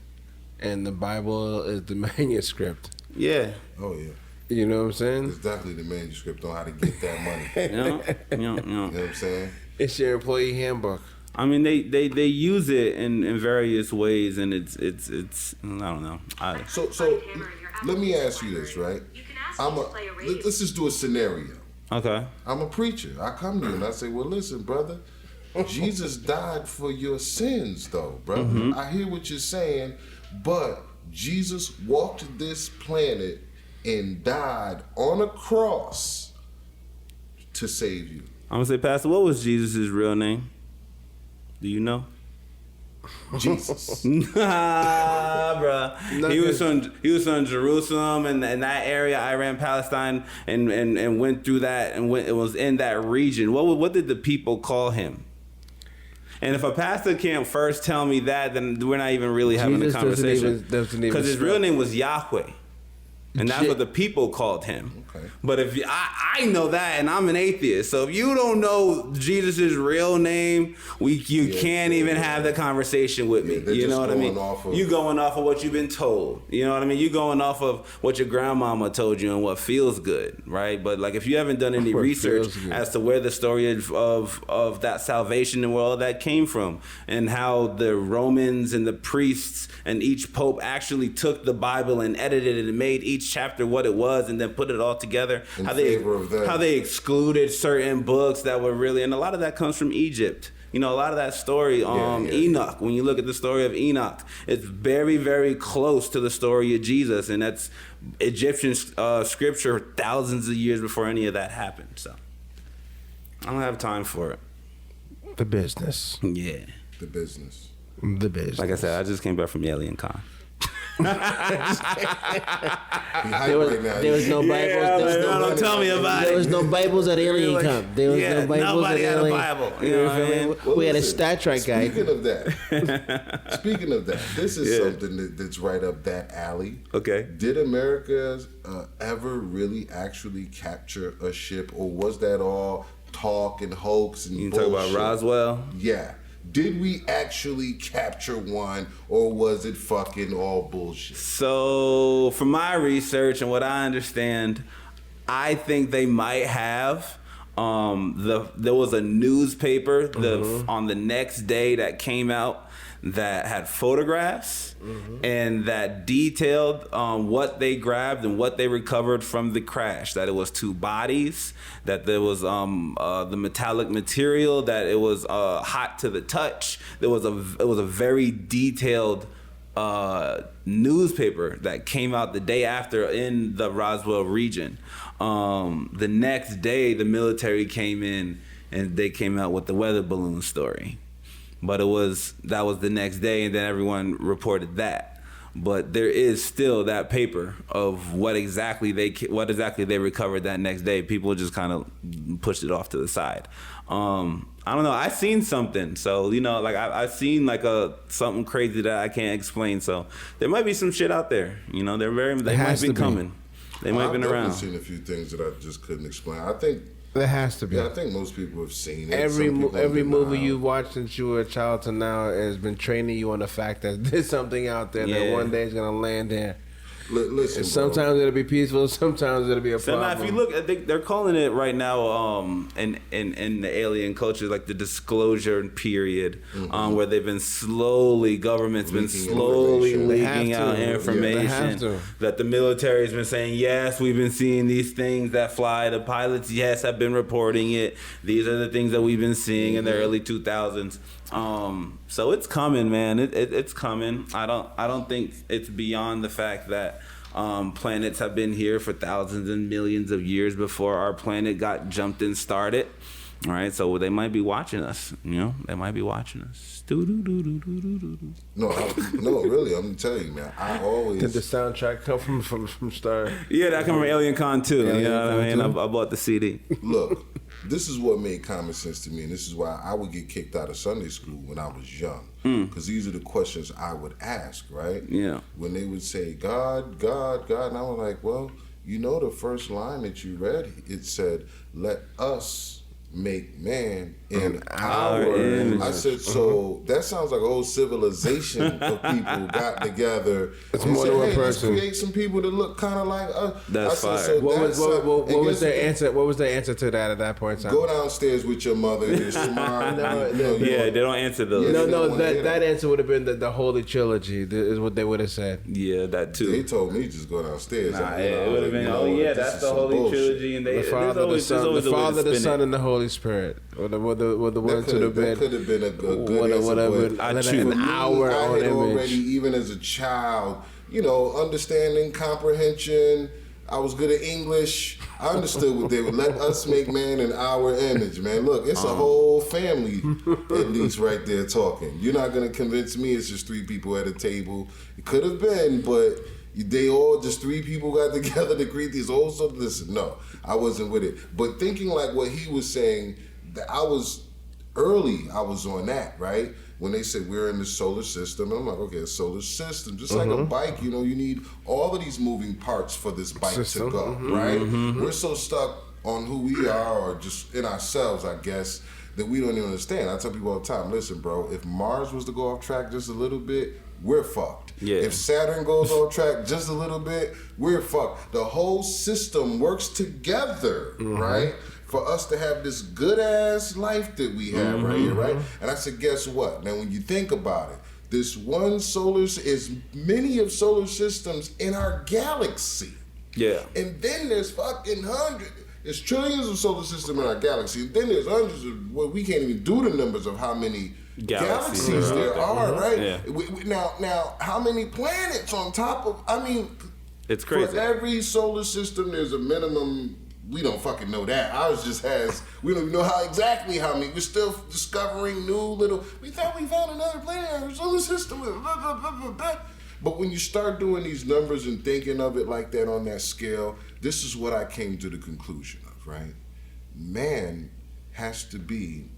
and the Bible is the manuscript. Yeah. Oh yeah. You know what I'm saying? It's definitely the manuscript on how to get that money. You know You know what I'm saying? It's your employee handbook. I mean, they use it in various ways, and it's I don't know. So let me ask you this, right? Let's just do a scenario. Okay. I'm a preacher. I come to you and I say, well, listen, brother, Jesus died for your sins, though, brother. Mm-hmm. I hear what you're saying, but Jesus walked this planet and died on a cross to save you. I'm gonna say, Pastor, what was Jesus' real name? Do you know? Jesus. Nah, bruh. He was from Jerusalem and that area, Iran, Palestine, and went through that and it was in that region. What did the people call him? And if a pastor can't first tell me that, then we're not even really having a conversation. Because his real name was Yahweh. And that's what the people called him. Okay. But if I know that, and I'm an atheist, so if you don't know Jesus' real name, you can't even have the conversation with me. You know what I mean? You going off of what you've been told. You know what I mean? You going off of what your grandmama told you and what feels good, right? But like if you haven't done any research as to where the story of that salvation and where all that came from, and how the Romans and the priests and each pope actually took the Bible and edited it and made each chapter what it was and then put it all together, how they excluded certain books that were really, and a lot of that comes from Egypt. You know, a lot of that story, Enoch, when you look at the story of Enoch, it's very, very close to the story of Jesus, and that's Egyptian scripture thousands of years before any of that happened. So I don't have time for it. The business. Yeah. The business. Like I said, I just came back from Alien Con. There was no Bibles. Don't tell me about it. There was no Bibles at Alien Camp. There was no Bibles nobody at had Alien. a Bible. You know what I mean? Well, we had a Star Trek guy. Speaking of that, this is something that's right up that alley. Okay. Did America ever really actually capture a ship, or was that all talk and hoax and You bullshit? talk about Roswell? Yeah. Did we actually capture one, or was it fucking all bullshit? So, from my research and what I understand, I think they might have. There was a newspaper on the next day that came out that had photographs and that detailed what they grabbed and what they recovered from the crash. That it was two bodies, that there was the metallic material, that it was hot to the touch. It was a very detailed newspaper that came out the day after in the Roswell region. The next day, the military came in and they came out with the weather balloon story. But that was the next day, and then everyone reported that. But there is still that paper of what exactly they recovered that next day. People just kind of pushed it off to the side. I don't know. I seen something, so you know, like I've seen like something crazy that I can't explain. So there might be some shit out there. You know, they might be coming. They might have been around. I've seen a few things that I just couldn't explain. I think there has to be. Yeah, I think most people have seen it. Every movie you've watched since you were a child to now has been training you on the fact that there's something out there that one day is gonna land there. Listen, sometimes it'll be peaceful, sometimes it'll be a problem. Now, if you look, I think they're calling it right now in the alien culture like the disclosure period, where they've been government's been slowly leaking out information that the military's been saying, yes, we've been seeing these things that fly. The pilots, yes, have been reporting it. These are the things that we've been seeing in the early 2000s. So it's coming, man. It's coming. I don't think it's beyond the fact that planets have been here for thousands and millions of years before our planet got jumped and started. All right, so they might be watching us. They might be watching us. No, really, I'm telling you, man. I always did the soundtrack come from Star? Yeah, that come from Alien Con too. You know what I mean? I bought the CD. Look, this is what made common sense to me, and this is why I would get kicked out of Sunday school when I was young. Because these are the questions I would ask, right? Yeah. When they would say, God, God, God, and I was like, well, the first line that you read, it said, let us make man in our image. I said, so that sounds like a whole civilization of people got together. It's more than one person. Let's create some people that look kind of like us. That's fire. So what was their answer? What was their answer to that at that point in time? Go downstairs with your mother. You're smart. They don't answer those. That answer would have been the Holy Trilogy. Is what they would have said. Yeah, that too. They told me just go downstairs. It would have been. That's the Holy Trilogy, and the Father, the Son, and the Holy Spirit. Or the ones to the bed. That could have been a good answer. I choose an hour I on had image. already, even as a child, understanding, comprehension. I was good at English. I understood what they would let us make man in our image, man. Look, it's a whole family, at least right there talking. You're not going to convince me it's just three people at a table. It could have been, but they all, just three people got together to create these whole stuff. Listen, no, I wasn't with it. But thinking like what he was saying, that I was on that, right? When they said we're in the solar system, and I'm like, okay, a solar system, just like a bike, you need all of these moving parts for this bike to go, right? We're so stuck on who we are, or just in ourselves, I guess, that we don't even understand. I tell people all the time, listen, bro, if Mars was to go off track just a little bit, we're fucked. Yeah. If Saturn goes off track just a little bit, we're fucked. The whole system works together, right? For us to have this good ass life that we have right here, right? And I said, guess what? Now, when you think about it, this one is many of solar systems in our galaxy. Yeah. And then there's fucking there's trillions of solar systems in our galaxy. And then there's hundreds of, we can't even do the numbers of how many galaxies there are, right? Yeah. Now, how many planets on top of, it's crazy. For every solar system, there's a minimum. We don't fucking know that. Ours just has, we don't even know exactly how many. We're still discovering new little, we thought we found another planet in our solar system. Blah, blah, blah, blah, blah. But when you start doing these numbers and thinking of it like that on that scale, this is what I came to the conclusion of, right? Man has to be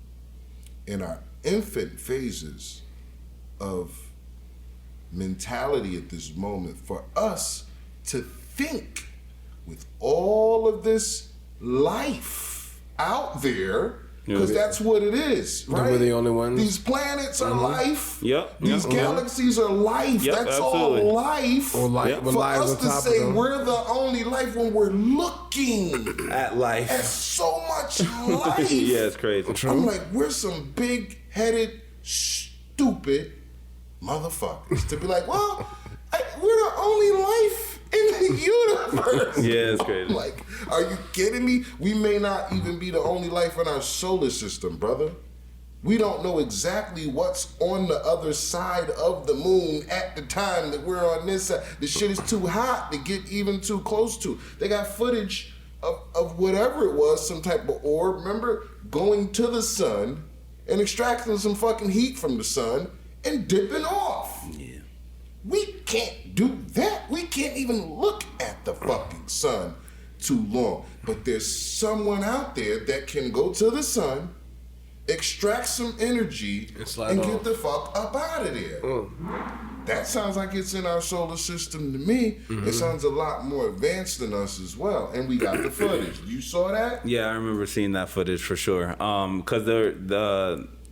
in our infant phases of mentality at this moment for us to think with all of this life out there, because that's what it is, right? We're the only ones. These planets are life. Yep. These galaxies are life. Yep, That's absolutely. all life. Or For us to say we're the only life when we're looking At life. at so much life. Yeah, it's crazy. I'm like, we're some big-headed, stupid motherfuckers to be like, well, we're the only life in the universe. Yeah, it's crazy. I'm like, are you kidding me? We may not even be the only life in our solar system, brother. We don't know exactly what's on the other side of the moon at the time that we're on this side. The shit is too hot to get even too close to. They got footage of whatever it was, some type of orb, remember, going to the sun and extracting some fucking heat from the sun and dipping off. Yeah. We can't do that. We can't even look at the fucking sun too long. But there's someone out there that can go to the sun, extract some energy, and get the fuck up out of there. That sounds like it's in our solar system to me. It sounds a lot more advanced than us as well. And we got the footage. You saw that? Yeah, I remember seeing that footage for sure. Because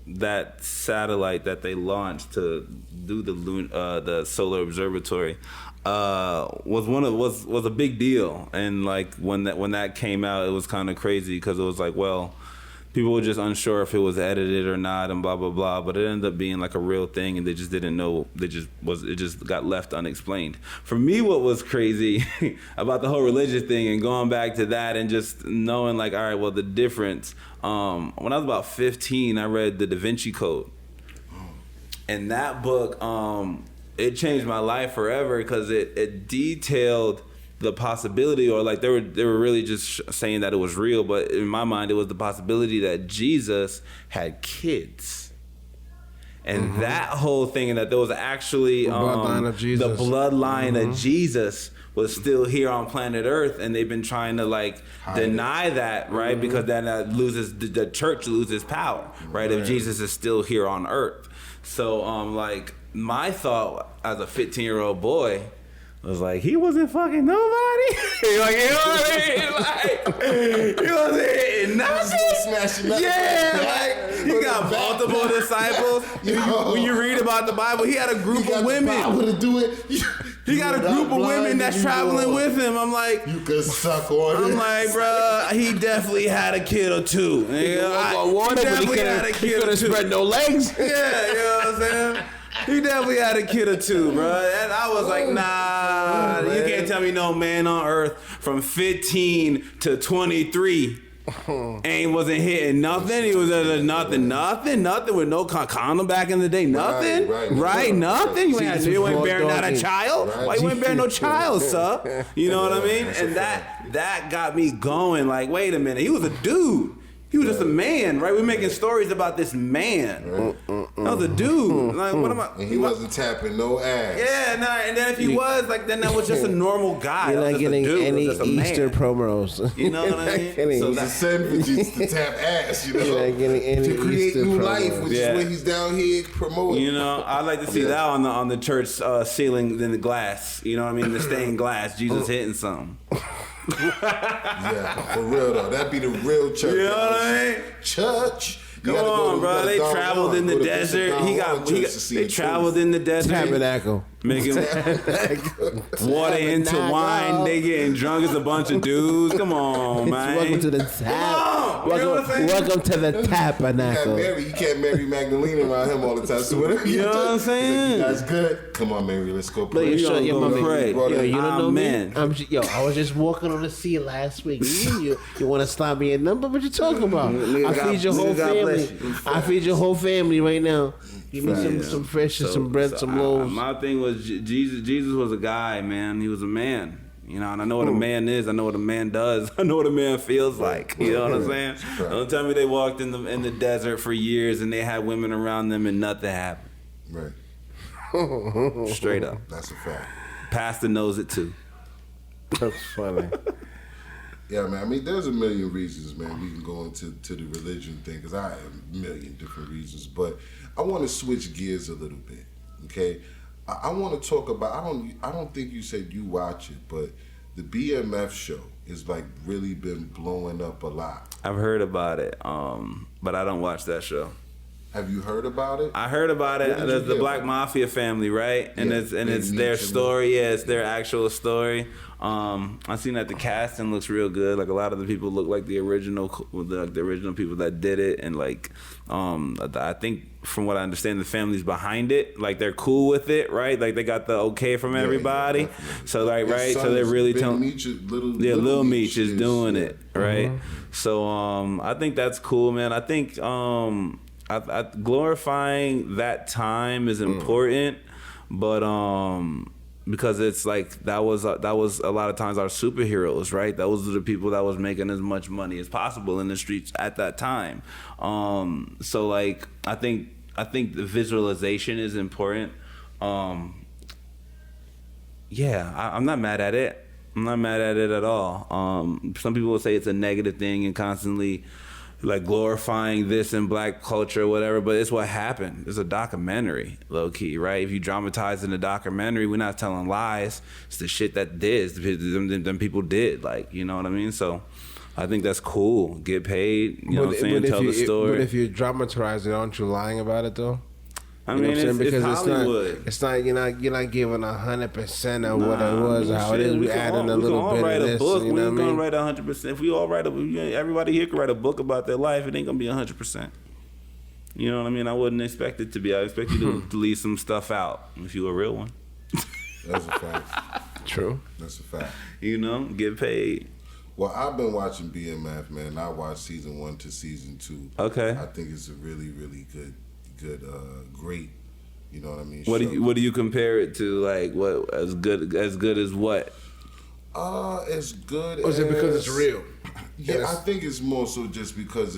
that satellite that they launched to do the solar observatory was a big deal. And like when that came out, it was kind of crazy because it was like, well, people were just unsure if it was edited or not and blah blah blah, but it ended up being like a real thing, and they just didn't know. It just got left unexplained. For me, what was crazy about the whole religious thing and going back to that and just knowing like, all right, well, the difference. When I was about 15, I read the Da Vinci Code, and that book it changed my life forever because it detailed the possibility, or like they were really just saying that it was real, but in my mind it was the possibility that Jesus had kids, and that whole thing, and that there was actually the bloodline of Jesus was still here on planet Earth, and they've been trying to like deny that, right? Because then that the church loses power, right? If Jesus is still here on Earth. So like my thought as a 15-year-old boy was like, he wasn't fucking nobody. Like, you know what I mean? Like, he wasn't hitting nothing. Yeah, like, he got multiple disciples. When you read about the Bible, he had a group of women. To do it. He got a group of women that's traveling with him. I'm like, you could suck on it. I'm like, bro, he definitely had a kid or two. He definitely had a kid or two. Spread no legs. Yeah, you know what I'm saying? He definitely had a kid or two, bro. And I was like, nah, you can't tell me no man on earth from 15 to 23 wasn't hitting nothing. He was at nothing with no condom back in the day. Nothing, right? Nothing. You ain't bearing out a child. Right. Why you ain't bearing no child, sir? You know what I mean? And that got me going. Like, wait a minute, he was a dude. He was just a man, right? We're making stories about this man. That was a dude. Like, what am I? And he wasn't tapping no ass. Yeah, nah. And then if he was, like, then that was just a normal guy. You're not getting any Easter promos. You know what I mean? So that's a sin for Jesus to tap ass. You know, you're not getting any to create Easter new promos. life, which is what he's down here promoting. You know, I'd like to see that on the church ceiling in the glass. You know what I mean? The stained glass. Jesus hitting something. Yeah, for real though. That'd be the real church. You know what I mean? Church. Come on, bro. They traveled in the desert. They traveled in the desert. Tabernacle. Making water into wine. They getting drunk as a bunch of dudes. Come on, man. Welcome to the tap. Welcome to the tabernacle. You can't marry Magdalene around him all the time. So whatever you know what I'm saying? That's good. Come on, Mary. Let's go pray. You don't pray. Yo, you don't know me. I was just walking on the sea last week. You want to slap me a number? What you talking about? I feed your whole family. I feed your whole family right now. Give me some fish and some bread, some loaves. My thing was Jesus was a guy, man. He was a man. You know, and I know what a man is. I know what a man does. I know what a man feels like. You know what I'm saying? Don't tell me they walked in the desert for years and they had women around them and nothing happened. Right. Straight up. That's a fact. Pastor knows it too. That's funny. Yeah, man. I mean, there's a million reasons, man. We can go into the religion thing because I have a million different reasons. But I want to switch gears a little bit. Okay, I want to talk about. I don't think you said you watch it, but the BMF show is like really been blowing up a lot. I've heard about it, but I don't watch that show. Have you heard about it? I heard about it. There's the Black Mafia family, right? And it's their story. Yeah, it's their actual story. I seen that the casting looks real good. Like a lot of the people look like the original people that did it, and like I think from what I understand, the families behind it, like they're cool with it, right? Like they got the okay from everybody. Yeah, so like right, so they're really telling. Lil Meech is doing it, right? So I think that's cool, man. I think glorifying that time is important, but because it's like that was a lot of times our superheroes, right? Those are the people that was making as much money as possible in the streets at that time. So like I think the visualization is important. I'm not mad at it. I'm not mad at it at all. Some people will say it's a negative thing and constantly like glorifying this in black culture or whatever, but it's what happened. It's a documentary, low key, right? If you dramatize in a documentary, we're not telling lies. It's the shit that them people did, like, you know what I mean? So I think that's cool. Get paid. You know what I'm saying? Tell the story. But if you dramatize it, aren't you lying about it though? I You know mean, what I'm saying? it's Hollywood. It's not you're not giving 100% of what it was or how it is. We adding a little bit of this. Book. You know we what I ain't mean? gonna write 100%. If we all write everybody here could write a book about their life. It ain't gonna be 100%. You know what I mean? I wouldn't expect it to be. I expect you to leave some stuff out if you a real one. That's a fact. True. That's a fact. You know, get paid. Well, I've been watching BMF, man. I watched season 1 to season 2. Okay. I think it's a really, really great. You know what I mean? What do you compare it to? Like what as good as what? As good. Or is it because it's real? Yeah, I think it's more so just because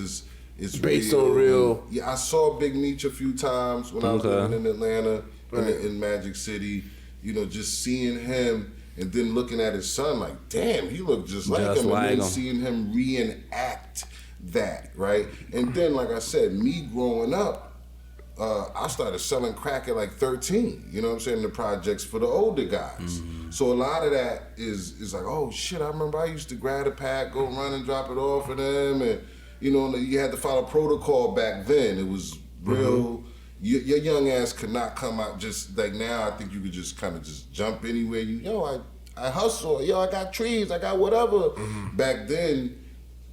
it's based on real. Yeah, I saw Big Meech a few times when I was living in Atlanta, Right. in Magic City. You know, just seeing him and then looking at his son, like, damn, he looked just like him. like and then him. seeing him reenact that, right? And then, like I said, me growing up, I started selling crack at like 13, you know what I'm saying, the projects for the older guys. So a lot of that is like, oh shit, I remember I used to grab a pack, go run and drop it off for them, and you know, you had to follow protocol back then. It was real, your young ass could not come out just like now. I think you could just kind of just jump anywhere. I hustle, I got trees, I got whatever. Back then,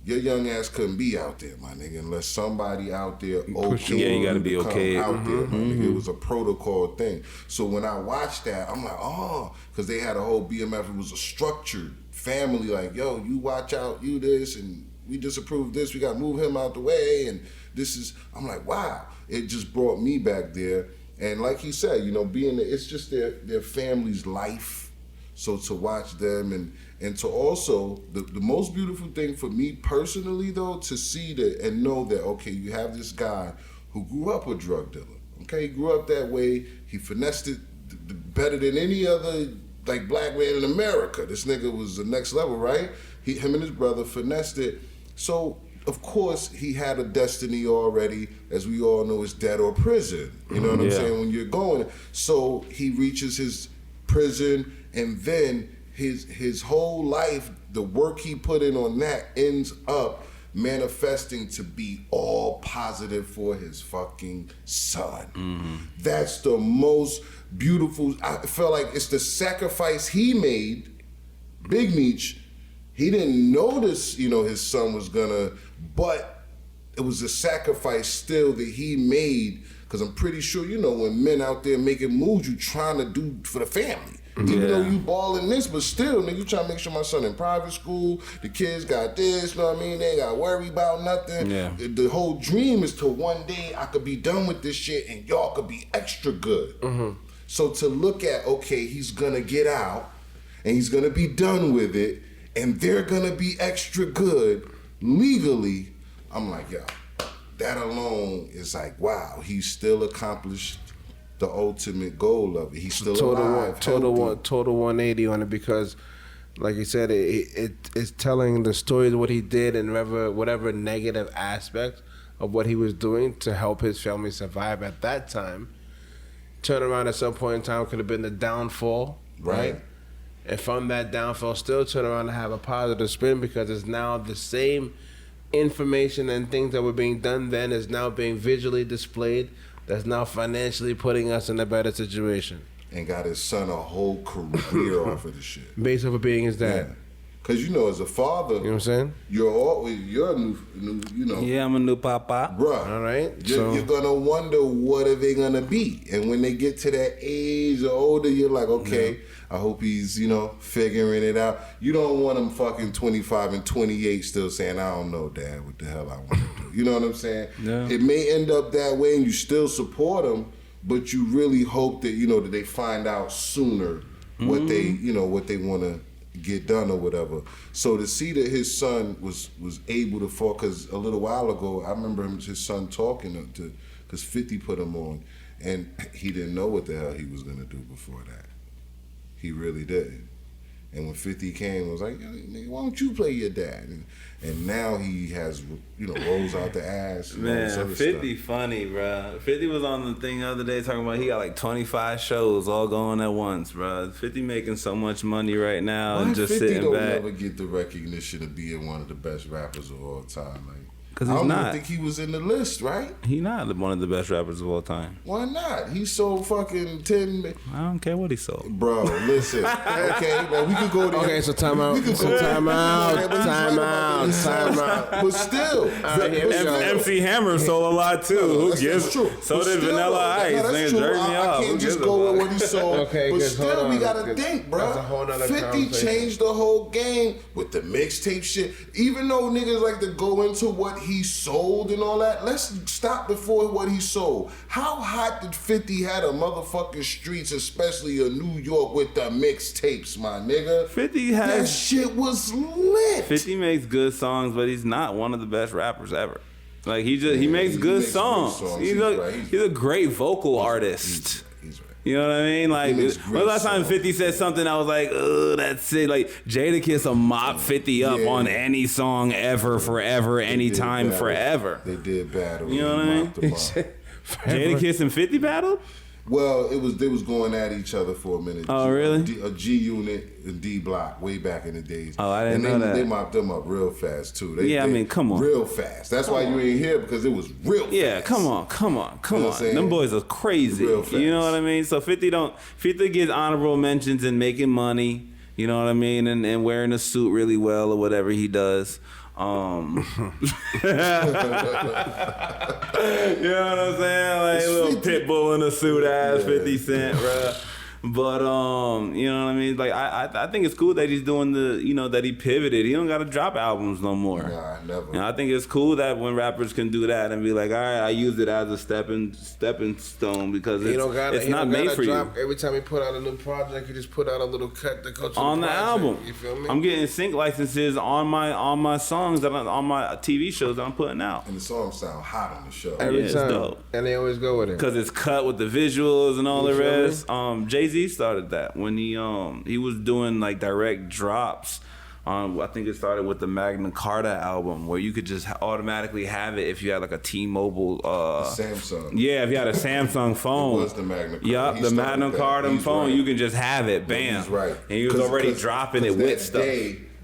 your young ass couldn't be out there, my nigga, unless somebody out there okay. You gotta be okay. Out there, my nigga. It was a protocol thing. So when I watched that, I'm like, oh, because they had a whole BMF. It was a structured family. Like, yo, you watch out, you this, and we disapprove this. We got to move him out the way, and this is. I'm like, wow. It just brought me back there, and like he said, you know, it's just their family's life. So to watch them and to also, the most beautiful thing for me personally though, to see that and know that, okay, you have this guy who grew up a drug dealer. Okay, he grew up that way. He finessed it better than any other like black man in America. This nigga was the next level, right? Him and his brother finessed it. So of course he had a destiny already, as we all know, is death or prison. You know what I'm saying? When you're going, so he reaches his prison. And then his whole life, the work he put in on that ends up manifesting to be all positive for his fucking son. That's the most beautiful. I felt like it's the sacrifice he made. Big Meech, he didn't notice, you know, his son was gonna, but it was a sacrifice still that he made. Because I'm pretty sure, you know, when men out there making moves, you trying to do for the family. Even though you balling this, but still, nigga, you trying to make sure my son in private school, the kids got this, you know what I mean? They ain't got to worry about nothing. Yeah. The whole dream is to one day I could be done with this shit and y'all could be extra good. So to look at, okay, he's going to get out and he's going to be done with it and they're going to be extra good legally, I'm like, yo, that alone is like, wow, he's still accomplished the ultimate goal of it. He's still alive. Total 180 on it because, like you said, it's telling the story of what he did and whatever negative aspect of what he was doing to help his family survive at that time. Turn around at some point in time could have been the downfall, right? And from that downfall, still turn around and have a positive spin because it's now the same information and things that were being done then is now being visually displayed. That's now financially putting us in a better situation. And got his son a whole career off of the shit. Based off of being his dad. Yeah. Cause you know, as a father, you know what I'm saying? You're a new, you know. Yeah, I'm a new papa. Bruh. All right. You're gonna wonder what are they gonna be, and when they get to that age or older, you're like, okay, I hope he's, you know, figuring it out. You don't want him fucking 25 and 28 still saying, I don't know, Dad, what the hell I want to do. You know what I'm saying? Yeah. It may end up that way, and you still support him, but you really hope that, you know, that they find out sooner what they, you know, what they want to get done or whatever. So to see that his son was able to fall, because a little while ago, I remember his son talking to, because 50 put him on, and he didn't know what the hell he was going to do before that. He really did. And when 50 came, it was like, nigga, why don't you play your dad? And now he has, rolls out the ass. Man, 50 funny, bro. 50 was on the thing the other day talking about he got like 25 shows all going at once, bro. 50 making so much money right now and just 50 sitting don't back. never get the recognition of being one of the best rappers of all time. Like, Because I he's don't not. even think he was in the list, right? He not one of the best rappers of all time. Why not? He sold fucking 10. I don't care what he sold. Bro, listen. Okay, man, we could go there. Okay, so time out. Time out. But still. MC Hammer sold a lot too. Who That's gives? true. So But did still, Vanilla though, Ice. that's Nigga, true. jerk me off. I Who can't gives just a go fuck? with what he sold. Okay, but 'cause hold still, we on, gotta 'cause think, bro. that's a whole nother 50 conversation. changed the whole game with the mixtape shit. Even though niggas like to go into what he sold and all that, let's stop before what he sold. How hot did 50 had a motherfucking streets, especially in New York, with the mixtapes, my nigga? 50 That has. shit was lit. 50 makes good songs, but he's not one of the best rappers ever. Like he makes he good makes good songs. songs. He's a great vocal artist. He's right. You know what I mean? Like, when makes the great last time songs. 50 said something, I was like, ugh, that's it. Like, Jadakiss will mop 50 up Yeah. on any song ever, forever, anytime, battle. forever. They did battle. You know what I mean? Jadakiss and 50 battled? Well, they was going at each other for a minute. Oh, really? A G Unit and D Block way back in the days. Oh, I didn't know that. They mopped them up real fast too. Yeah, I mean, come on. real fast. That's why you ain't here, because it was real. Yeah, fast. come on. You know what I'm Them saying? boys are crazy. Real fast. You know what I mean? So 50 gets honorable mentions in making money, you know what I mean, and wearing a suit really well or whatever he does. You know what I'm saying? Like a little pit bull in a suit ass 50 Cent, bruh. But you know what I mean? Like I think it's cool that he's doing that he pivoted. He don't gotta drop albums no more. Nah, never. You know, I think it's cool that when rappers can do that and be like, all right, I used it as a stepping stone because it's not made for you. Every time he put out a new project, he just put out a little cut that goes On the project. album, You feel me? I'm getting sync licenses on my songs on my TV shows that I'm putting out. And the songs sound hot on the show. Every it's time, dope. and they always go with it. Because it's cut with the visuals and all You the feel rest. Jay-Z started that when he was doing like direct drops. I think it started with the Magna Carta album, where you could just automatically have it if you had like a T-Mobile. Samsung. Yeah, if you had a Samsung phone. It was the Magna Carta. Yup, He the started Magna that. Carta He's phone. right. You can just have it, bam. He's right. And he was already dropping it with stuff.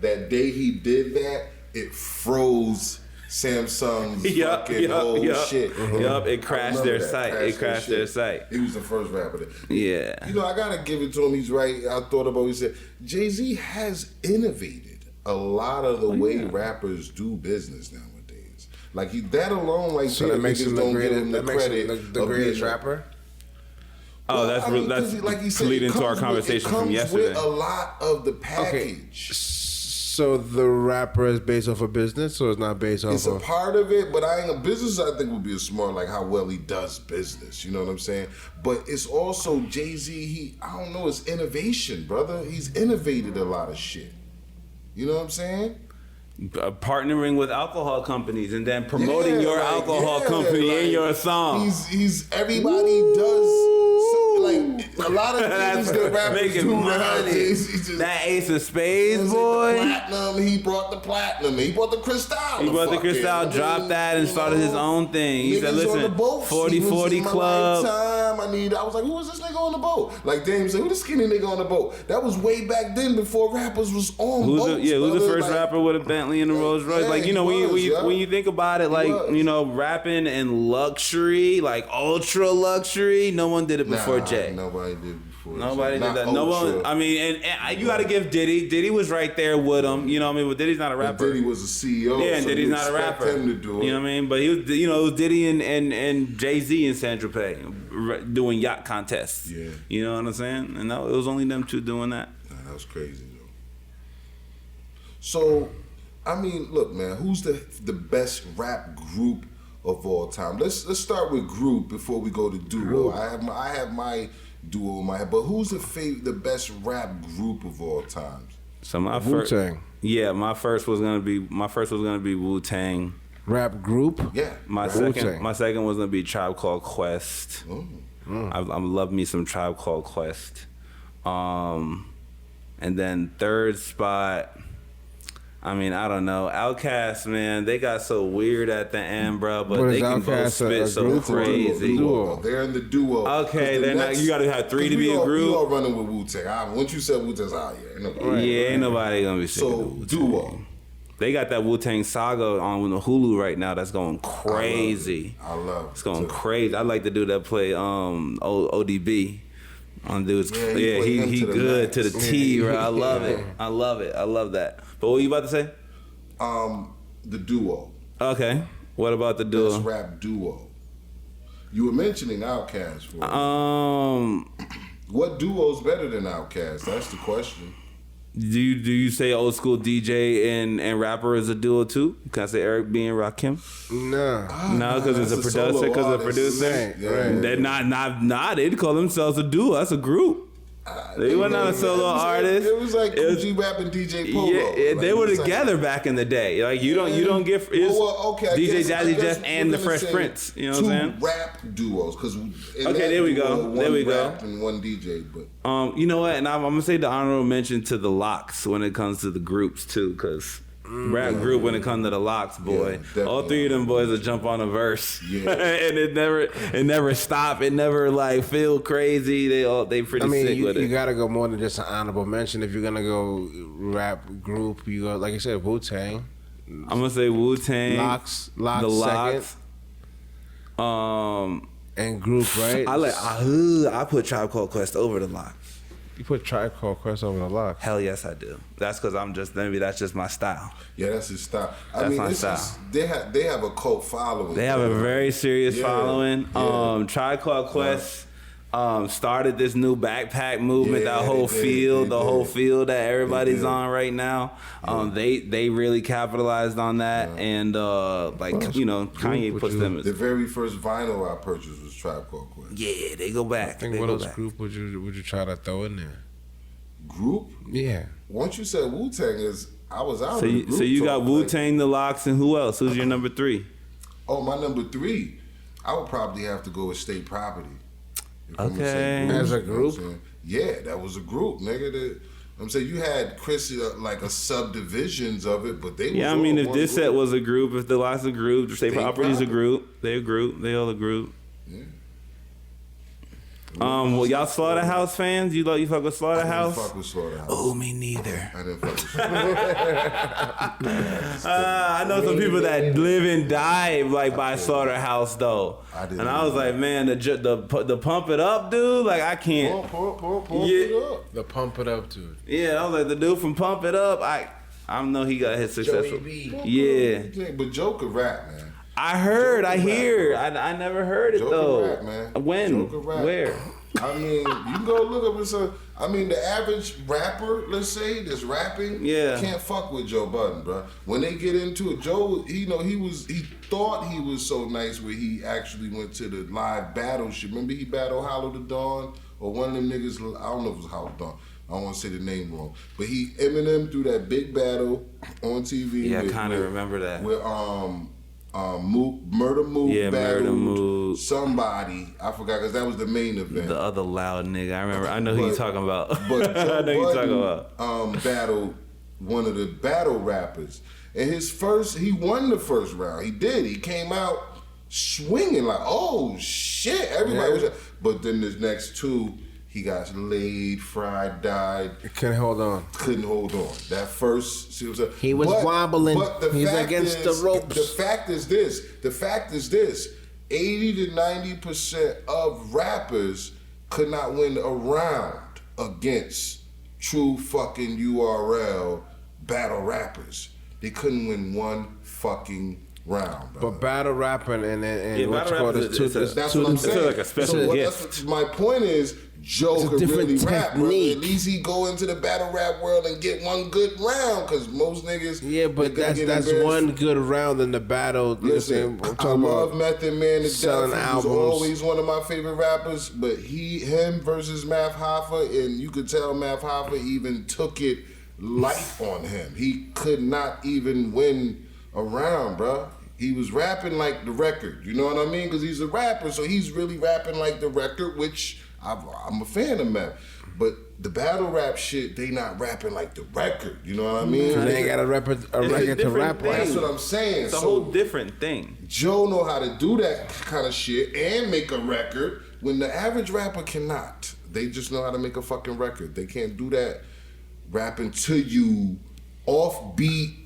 That day he did that, it froze Samsung's fucking whole shit. Yup, it crashed I remember their that. site. It crashed their site. He was the first rapper that. Yeah. You know, I gotta give it to him. He's right. I thought about what he said. Jay-Z has innovated a lot of the way rappers do business nowadays. Like that alone, like So that makes him the don't give greatest, him the that makes credit. him the of greatest being- rapper. Oh, Well, I mean, 'cause that's like he said, leading it to our comes with- conversation from It yesterday. comes with a lot of the package. So the rapper is based off of business, or it's not based off It's a of? part of it, but I ain't a business. I think would be a smart, like how well he does business. You know what I'm saying? But it's also Jay-Z. I don't know. It's innovation, brother. He's innovated a lot of shit. You know what I'm saying? Partnering with alcohol companies and then promoting your like, alcohol yeah, company in like, your song. He's everybody does. Like a lot of things that rappers making do money. nowadays. He just- That Ace of Spades, the boy. platinum. He brought the platinum. He brought the Cristal. He brought the Cristal, dropped that, and started his own thing. He said, niggas on the listen, boats, 40-40 he was in my club. lifetime. I was like, who was this nigga on the boat? Like Dame said, who the skinny nigga on the boat? That was way back then before rappers was on Who's boats. who's the brother. first Like, rapper with a Bentley and a Rolls Royce? yeah, Like, you know, he was, yeah. when you think about it, like, was. you know, rapping and luxury, like ultra luxury, no one did it before Nah, Jay. Nobody did before. Nobody Jay. did that. Not No one. ultra. I mean, and you got to give Diddy. Diddy was right there with him. You know what I mean? But Diddy's not a But rapper. Diddy was a CEO. Yeah, and so Diddy's you not a expect rapper. him to do it. You know what I mean? But he was, you know, it was Diddy and Jay Z and Sandra Pay doing yacht contests. Yeah. You know what I'm saying? And it was only them two doing that. Nah, that was crazy though. So, I mean, look, man, who's the best rap group of all time? Let's start with group before we go to duo. I have my duo in my head, but who's the best rap group of all time? So my first, Wu-Tang. yeah, my first was gonna be Wu-Tang. Rap group. Yeah. My Wu-Tang. second was gonna be Tribe Called Quest. Oh. I love me some Tribe Called Quest. And then third spot, I mean, I don't know. Outkast, man, they got so weird at the end, bro. But they can both spit so crazy. Duo. They're in the duo. Okay, they're not. You gotta have three to be a group. We all running with Wu-Tang. Once you said Wu-Tang, ain't nobody. Yeah, ain't nobody gonna be sick so of the duo. They got that Wu-Tang Saga on the Hulu right now. That's going crazy. I love it. It's going crazy. I like the dude that play ODB. On dudes, he good to the T, bro. I love it. I love it. I love that. But what were you about to say? The duo. Okay. What about the duo? Best rap duo. You were mentioning Outkast. What duo's better than Outkast? That's the question. Do you say old school DJ and rapper is a duo too? Can I say Eric B and Rakim? No, because it's a producer. Because a producer. Right. They're not. They'd call themselves a duo. That's a group. They were not a solo artist. It was like Gucci Rap and DJ Polo. Yeah, they were together back in the day. Like you don't get DJ Jazzy Jeff and the Fresh Prince. You know what I'm saying? Two rap duos, because there we go. Rap and one DJ, but you know what? And I'm gonna say the honorable mention to the Locks when it comes to the groups too, because. Rap group when it comes to the Locks, boy. All three of them boys will jump on a verse, and it never stop. It never like feel crazy. They pretty sick with it. You gotta go more than just an honorable mention. If you're gonna go rap group, you go like I said, Wu-Tang. I'm gonna say Wu-Tang, Locks, the Locks. And group, right? I put Tribe Called Quest over the Locks. You put Tribe Called Quest over the Locks? Hell yes, I do. That's because maybe that's just my style. Yeah, that's his style. That's my style. They have a cult following. They have a very serious following. Tribe Called Quest started this new backpack movement. That whole field, whole field that everybody's on right now. They really capitalized on that, and Kanye puts them. The very first vinyl I purchased was Tribe Called Quest. Yeah, they go back. I think what else group would you try to throw in there? Group? Yeah. Once you said Wu-Tang, I was out. So you got Wu-Tang, the Locks, and who else? Who's your number 3? Oh, my number 3, I would probably have to go with State Property. Okay. As a group? Yeah, that was a group, nigga. I'm saying you had Chris like a subdivisions of it, but they. Yeah, I mean, if this set was a group, if the Locks a group, State Property's a group, they a group, they all a group. Yeah. Well, y'all Slaughterhouse fans? You fuck with Slaughterhouse? I didn't fuck with Slaughterhouse. Oh, me neither. I didn't fuck with Slaughterhouse. I know some people that live and die by Slaughterhouse though. I was like, man, the Pump It Up dude, like I can't. Pump it up. The Pump It Up dude. Yeah, I was like the dude from Pump It Up. I know he got his successful. Yeah, but Joe could rap, man. I hear. I never heard it though. Rap, man. When? Where? I mean, you can go look up and say. I mean, the average rapper, let's say, that's rapping, can't fuck with Joe Budden, bro. When they get into it, Joe, he thought he was so nice where he actually went to the live battle shit. Remember he battled Hollow the Dawn or one of them niggas. I don't know if it was Hollow the Dawn. I don't want to say the name wrong, but Eminem threw that big battle on TV. Yeah, I kind of remember that. With Murder Mood battled somebody. I forgot because that was the main event. The other loud nigga. I remember. I know who you talking about. But Joe I know you talking about. Battled one of the battle rappers, and he won the first round. He did. He came out swinging like, oh shit, everybody was. But then this next two. He got laid, fried, died. Couldn't hold on. That first, he was wobbling. But He's against the ropes. The fact is this: 80 to 90% of rappers could not win a round against true fucking URL battle rappers. They couldn't win one fucking round. Bro. But battle rapping and what's called that's what I'm saying. It's like a special gift. My point is. Joe could really rap, bro. At least he go into the battle rap world and get one good round, because most niggas. Yeah, but that's one good round in the battle. Listen, I love Method Man to death. He was always one of my favorite rappers, but him versus Math Hoffa, and you could tell Math Hoffa even took it light on him. He could not even win a round, bro. He was rapping like the record, you know what I mean? Because he's a rapper, so he's really rapping like the record, which I'm a fan of Math. But the battle rap shit, they not rapping like the record. You know what I mean? They ain't got a record to rap thing. like. That's what I'm saying. It's a whole different thing. Joe know how to do that kind of shit and make a record when the average rapper cannot. They just know how to make a fucking record. They can't do that rapping to you off beat,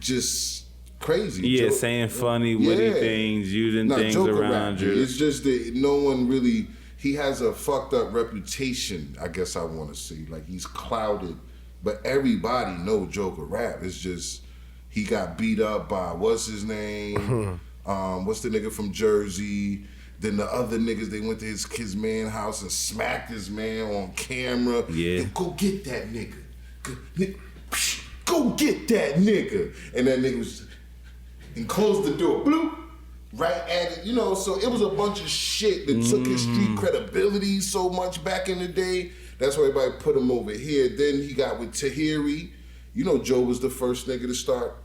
just crazy. Yeah, Joe, saying funny, witty things, using things around you. It's just that no one really. He has a fucked up reputation, I guess I want to say. Like, he's clouded. But everybody know Joe could rap. It's just, he got beat up by, what's his name? What's the nigga from Jersey? Then the other niggas, they went to his man house and smacked his man on camera. Yeah. And go get that nigga. Go get that nigga. And that nigga was, and closed the door. Bloop. Right at it, you know, so it was a bunch of shit that took his street credibility so much back in the day. That's why everybody put him over here. Then he got with Tahiri. You know, Joe was the first nigga to start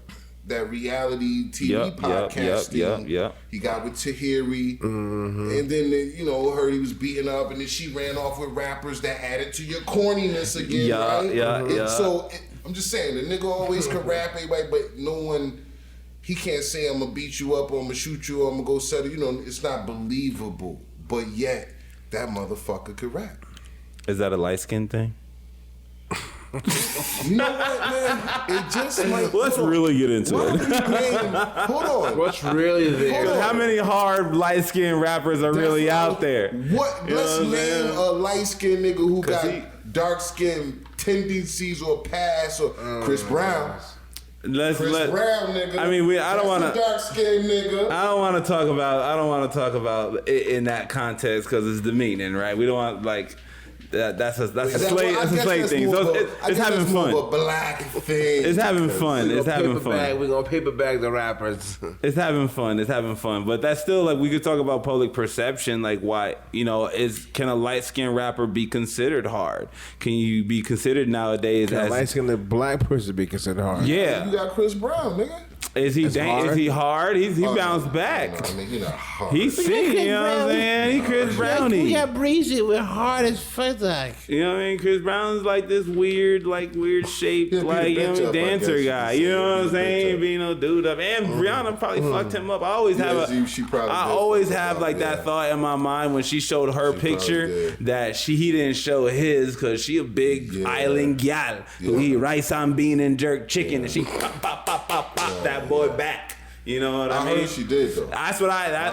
that reality TV podcasting. Yep. He got with Tahiri. And then, you know, heard he was beaten up. And then she ran off with rappers that added to your corniness again, right? So, I'm just saying, the nigga always could rap everybody, but no one... He can't say, I'm going to beat you up or I'm going to shoot you or I'm going to go settle. You know, it's not believable. But yet, that motherfucker could rap. Is that a light skin thing? You know what, man? It just like... Let's really get into it. Hold on. What's really there? How many hard light skinned rappers are really out there? What? Let's name a light-skinned nigga who got dark-skinned tendencies or past or Chris Brown. Chris Brown, nigga. I mean, I don't want to. Dark skinned nigga. I don't want to talk about it in that context because it's demeaning, right? We don't want like that. That's a slave thing. So it's having fun. A black thing. It's having fun. It's having fun. We're gonna paper bag the rappers. It's having fun. It's having fun. But that's still like we could talk about public perception. Like why can a light skinned rapper be considered hard? Can you be considered nowadays Can as a light skinned black person be considered hard? Yeah. You got Chris Brown, nigga. Is he hard? He bounced back. No, I mean, he not hard. He's sick, you know what I'm saying? He Chris Brownie. We got Breezy with hard as fuck. You know what I mean? Chris Brown's like this weird shaped, like, you know, dancer guy. You know what I'm saying? Being no dude up. And Rihanna probably fucked him up. I always have like that thought in my mind when she showed her picture that he didn't show his because she a big island gal who eat rice on bean and jerk chicken and she pop that boy back. You know what I mean? I heard she did though. That's what I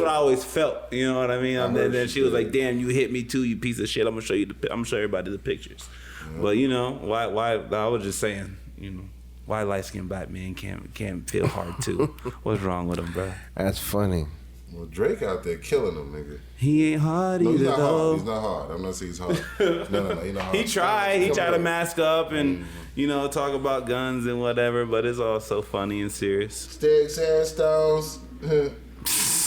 always felt. You know what I mean? And then she was like, "Damn, you hit me too, you piece of shit." I'm gonna show everybody the pictures. Yeah. But you know why? I was just saying, you know, why light skinned black men can't feel hard too? What's wrong with him, bro? That's funny. Well, Drake out there killing them, nigga. He ain't hard either, though. He's not hard. I'm not saying he's hard. No, he's not hard. He tried to mask up and, you know, talk about guns and whatever, but it's all so funny and serious. Sticks and stones.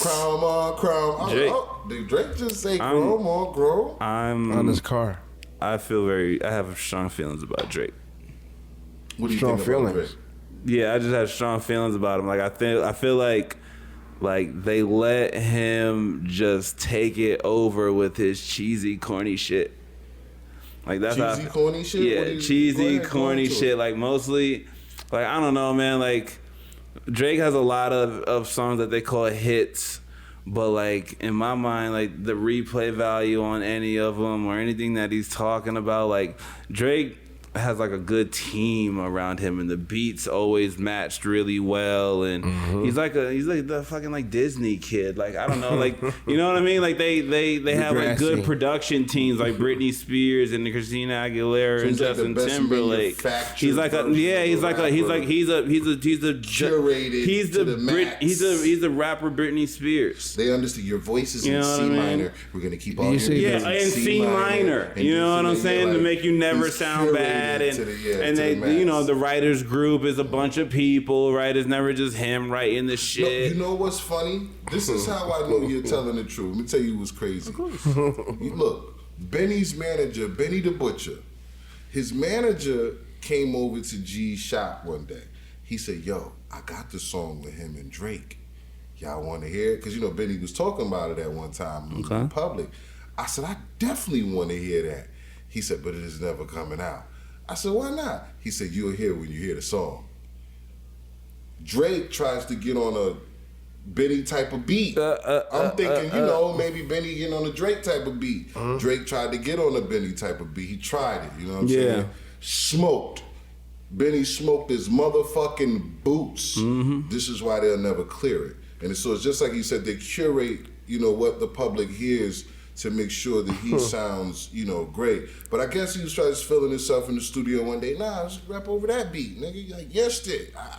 Chrome on chrome. Did Drake just say chrome on chrome? I'm on his car. I have strong feelings about Drake. What do you think about Drake? Yeah, I just have strong feelings about him. Like I feel like they let him just take it over with his cheesy, corny shit. Like that's cheesy, corny shit. Yeah, cheesy, corny shit. Like mostly, like I don't know, man. Like Drake has a lot of songs that they call hits, but like in my mind, like the replay value on any of them or anything that he's talking about, like Drake has like a good team around him and the beats always matched really well and he's like the fucking like Disney kid, like I don't know, like you know what I mean, like they have like good production teams like Britney Spears and Christina Aguilera and Justin Timberlake. He's the rapper Britney Spears. They understand your voice is in C minor. We're gonna keep all your in C minor. You know what I'm saying, to make you never sound bad. And they, you know, the writers group is a bunch of people, right? It's never just him writing the shit. You know what's funny? This is how I know you're telling the truth. Let me tell you what's crazy. Look, Benny's manager, Benny the Butcher, his manager came over to G's shop one day. He said, "Yo, I got the song with him and Drake. Y'all want to hear it?" Because, you know, Benny was talking about it at one time in public. I said, "I definitely want to hear that." He said, but it is never coming out. I said, why not? He said, you'll hear when you hear the song. Drake tries to get on a Benny type of beat. I'm thinking, maybe Benny getting on a Drake type of beat. Drake tried to get on a Benny type of beat. He tried it, you know what I'm saying? Smoked. Benny smoked his motherfucking boots. This is why they'll never clear it. And so it's just like you said, they curate, what the public hears to make sure that he sounds, great. But I guess he was trying to feeling himself in the studio one day. Nah, let's rap over that beat, nigga. Like, yes,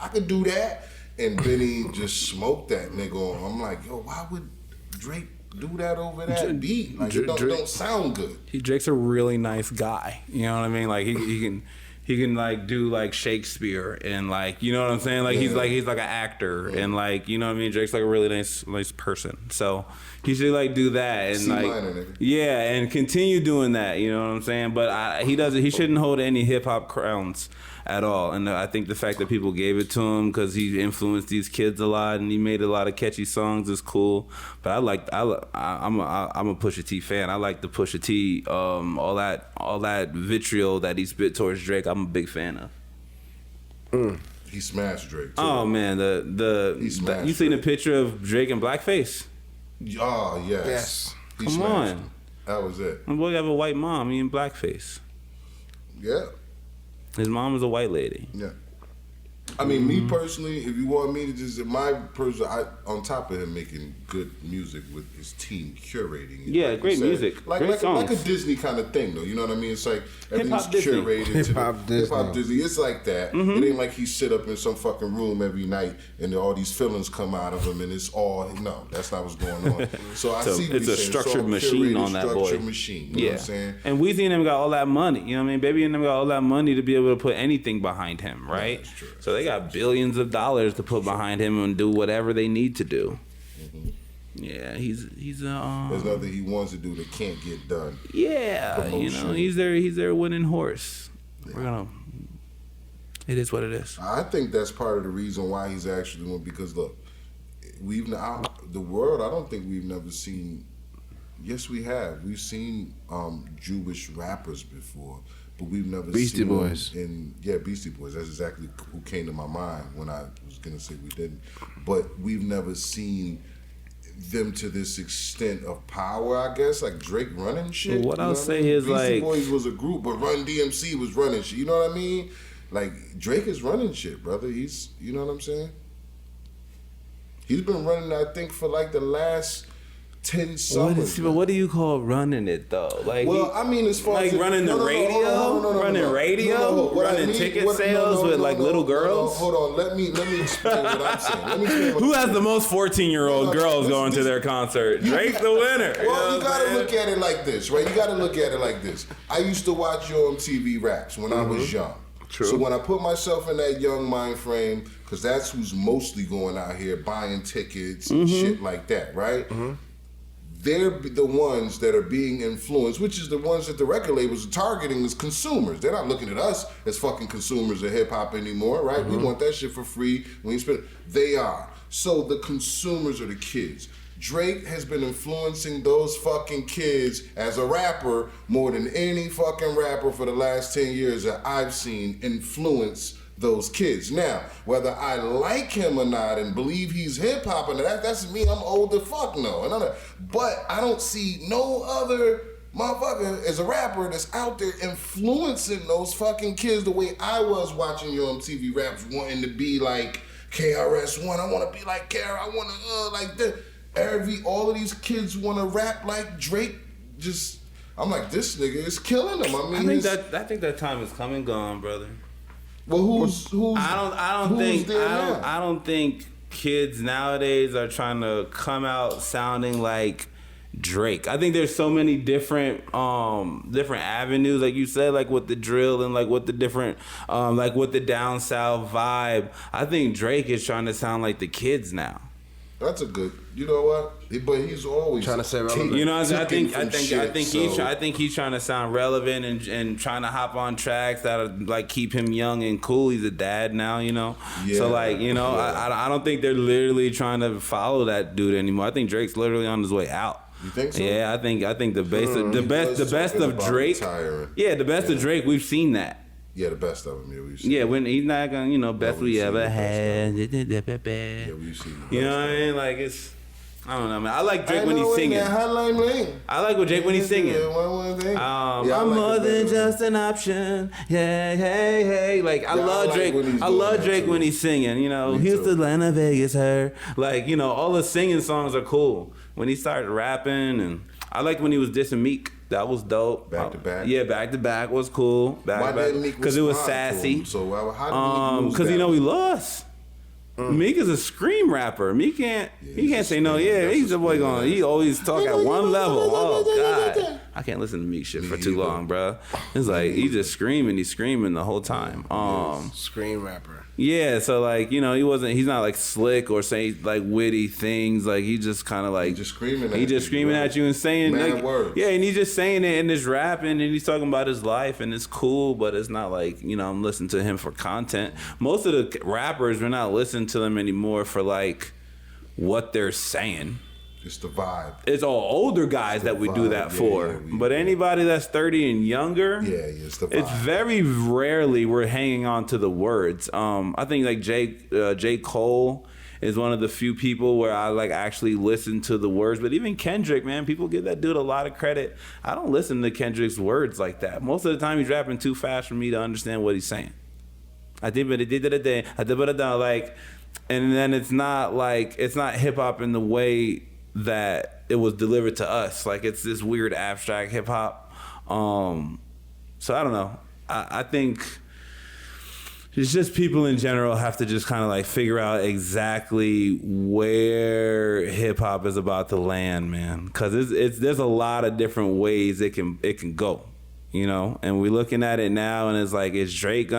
I could do that. And Benny just smoked that nigga. I'm like, yo, why would Drake do that over that beat? Like, it don't sound good. Drake's a really nice guy. You know what I mean? Like, he can like do like Shakespeare and like, you know what I'm saying? Like he's like an actor and like, you know what I mean? Drake's like a really nice person. So he should like do that and and continue doing that, you know what I'm saying? But he shouldn't hold any hip hop crowns at all. And I think the fact that people gave it to him because he influenced these kids a lot and he made a lot of catchy songs is cool. But I'm a Pusha T fan. I like the Pusha T, all that vitriol that he spit towards Drake. I'm a big fan of. He smashed Drake too. Oh man, you seen the picture of Drake in blackface? Oh yes. Come on. That was it. My boy have a white mom. He in blackface. Yeah. His mom was a white lady. Yeah. I mean, me personally, if you want me to just, on top of him making good music with his team curating. Yeah, great music. Great songs. Like a Disney kind of thing, though. You know what I mean? It's like everything's Disney. curated. Hip-hop Disney. It's like that. It ain't like he sit up in some fucking room every night and all these feelings come out of him and it's all, no, that's not what's going on. So I see what it's a structured machine on that boy. Structured machine. You know what I'm saying? And Weezy and them got all that money. You know what I mean? Baby and them got all that money to be able to put anything behind him, right? Yeah, that's true. So they got billions of dollars to put behind him and do whatever they need to do. Yeah, he's there's nothing he wants to do that can't get done. Yeah, Promotion. he's their winning horse. Yeah. It is what it is. I think that's part of the reason why he's actually doing, because look, the world, I don't think we've never seen. Yes, we have. We've seen Jewish rappers before, but we've never Beastie seen Boys. Beastie Boys. That's exactly who came to my mind when I was gonna say we didn't. But we've never seen them to this extent of power, I guess, like Drake running shit. What I'll say is Beastie Boys was a group, but Run DMC was running shit. You know what I mean? Like Drake is running shit, brother. He's, you know what I'm saying? He's been running, I think, for like the last 10 summers. What do you call running it though? Like, I mean, as far as running the radio, running ticket sales with like little girls. Hold on, let me explain what I'm saying. Who has the most 14-year-old girls going to their concert? Drake's the winner. Well, you gotta look at it like this, right? You gotta look at it like this. I used to watch Yo MTV Raps when I was young. True. So when I put myself in that young mind frame, because that's who's mostly going out here buying tickets and shit like that, right? They're the ones that are being influenced, which is the ones that the record labels are targeting as consumers. They're not looking at us as fucking consumers of hip hop anymore, right? We want that shit for free. When you spend, they are. So the consumers are the kids. Drake has been influencing those fucking kids as a rapper more than any fucking rapper for the last 10 years that I've seen influence those kids. Now, whether I like him or not and believe he's hip hop, and that's me, I'm old as fuck, no. But I don't see no other motherfucker as a rapper that's out there influencing those fucking kids the way I was watching your MTV Raps, wanting to be like KRS-One. I want to be like KRS. I want to like this. All of these kids want to rap like Drake. I'm like, this nigga is killing them. I mean, I think that time is come and gone, brother. Well, who's I don't think kids nowadays are trying to come out sounding like Drake. I think there's so many different avenues, like you said, like with the drill and like with the different like with the down south vibe. I think Drake is trying to sound like the kids now. That's a good you know what? But he's always Trying to say relevant. You know, I think think he's trying to sound relevant and trying to hop on tracks that like keep him young and cool. He's a dad now, you know. Yeah, so like, you know, I don't think they're literally trying to follow that dude anymore. I think Drake's literally on his way out. You think so? Yeah, I think the best of Drake. Yeah, the best of Drake. We've seen that. Yeah, the best of him. Yeah, we've seen. Yeah, when he's not gonna, you know, best we ever had. Yeah, we've seen. You know what I mean? Like it's. I don't know, man. I like Drake when he's singing. I like what Drake when he's singing. I'm more than just an option. Yeah, hey. Like I love Drake. I love Drake when he's singing. You know, Houston, Atlanta, Vegas, her. Like, you know, all the singing songs are cool. When he started rapping, and I liked when he was dissing Meek. That was dope. Back to back. Yeah, back to back was cool. Back to back because it was sassy. So how did Meek lose because you know we lost. Meek is a scream rapper. Meek can't. He can't say no. Yeah, he's a boy going. He always talk at one level. Oh God, I can't listen to Meek shit for too long, bro. It's like he's just screaming. He's screaming the whole time. Scream rapper. Yeah, so like, you know, he's not like slick or saying like witty things. Like he just kind of like He just screaming at you and saying mad like, words. yeah, and he's just saying it and just rapping and he's talking about his life and it's cool, but it's not like, you know, I'm listening to him for content. Most of the rappers, we're not listening to them anymore for like what they're saying. It's the vibe. It's all older guys that we do that for. But anybody that's 30 and younger, it's the vibe. It's very rarely we're hanging on to the words. I think like J. Cole is one of the few people where I like actually listen to the words. But even Kendrick, man, people give that dude a lot of credit. I don't listen to Kendrick's words like that. Most of the time he's rapping too fast for me to understand what he's saying. Like, and then it's not hip hop in the way that it was delivered to us. Like it's this weird abstract hip hop. So I don't know. I think it's just people in general have to just kind of like figure out exactly where hip hop is about to land, man. Cause there's a lot of different ways it can go. You know, and we're looking at it now and it's like, is Drake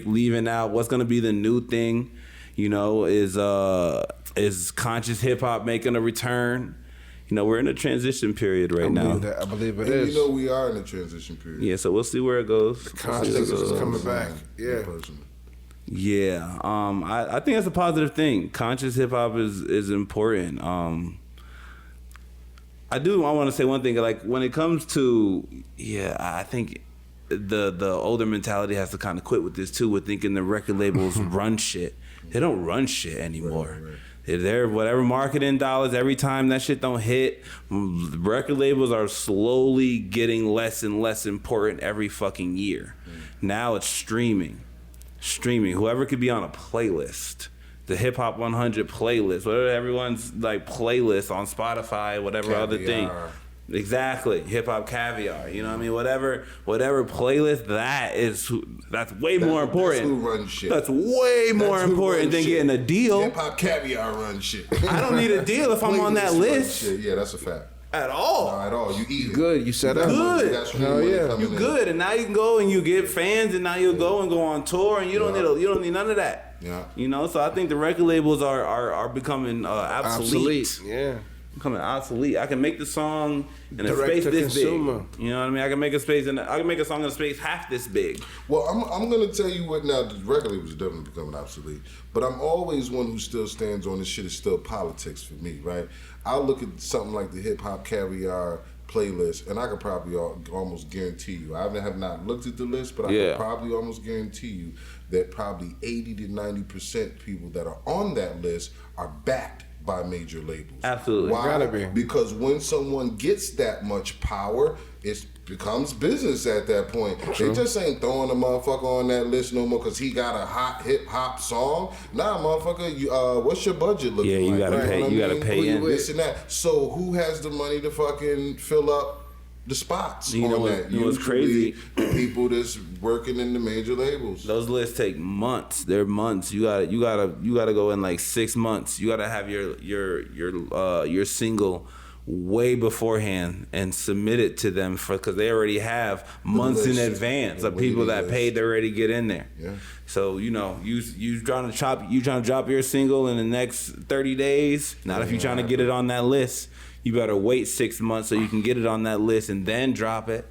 leaving out? What's gonna be the new thing? You know, is conscious hip hop making a return? You know, we're in a transition period right now. I believe it and is. You know, we are in a transition period. Yeah, so we'll see where it goes. Conscious is coming back. Yeah. Yeah. I think that's a positive thing. Conscious hip hop is important. I want to say one thing. Like when it comes to, I think the older mentality has to kind of quit with this too. With thinking the record labels run shit. They don't run shit anymore. Right. They're whatever marketing dollars, every time that shit don't hit, record labels are slowly getting less and less important every fucking year. Now it's streaming. Whoever could be on a playlist, the Hip Hop 100 playlist, whatever everyone's like playlist on Spotify, whatever other thing. Exactly, Hip Hop Caviar. You know what I mean? Whatever playlist that's way more important. That's who runs shit. That's way more important than getting a deal. Hip Hop Caviar runs shit. I don't need a deal if I'm on that list. Yeah, that's a fact. At all. No, at all. You eat it. Good. You set up. Good. Hell yeah. You good, and now you can go and you get fans, and now you'll go on tour, and you don't need none of that. Yeah. You know, so I think the record labels are becoming obsolete. Yeah. Becoming obsolete. I can make the song in a space this consumer. big. You know what I mean? I can make a song in a space half this big. Well, I'm gonna tell you what now. The record labels are definitely becoming obsolete, but I'm always one who still stands on this shit is still politics for me, right? I'll look at something like the Hip Hop Caviar playlist, and I could probably almost guarantee you. I have not looked at the list, but I could probably almost guarantee you that probably 80 to 90% people that are on that list are backed by major labels. Absolutely. Why? Gotta be. Because when someone gets that much power, it becomes business at that point. True. They just ain't throwing a motherfucker on that list no more because he got a hot hip hop song. Nah, motherfucker, what's your budget looking like? Yeah, you gotta pay. You gotta pay in. This and that. So who has the money to fucking fill up the spots you know that? You know what's crazy? The people that's working in the major labels. Those lists take months. They're months. You gotta go in like 6 months. You gotta have your single way beforehand and submit it to them because they already have months in advance of people that paid to already get in there. Yeah. So you trying to drop your single in the next 30 days. Not if you're trying to get it on that list. You better wait 6 months so you can get it on that list and then drop it.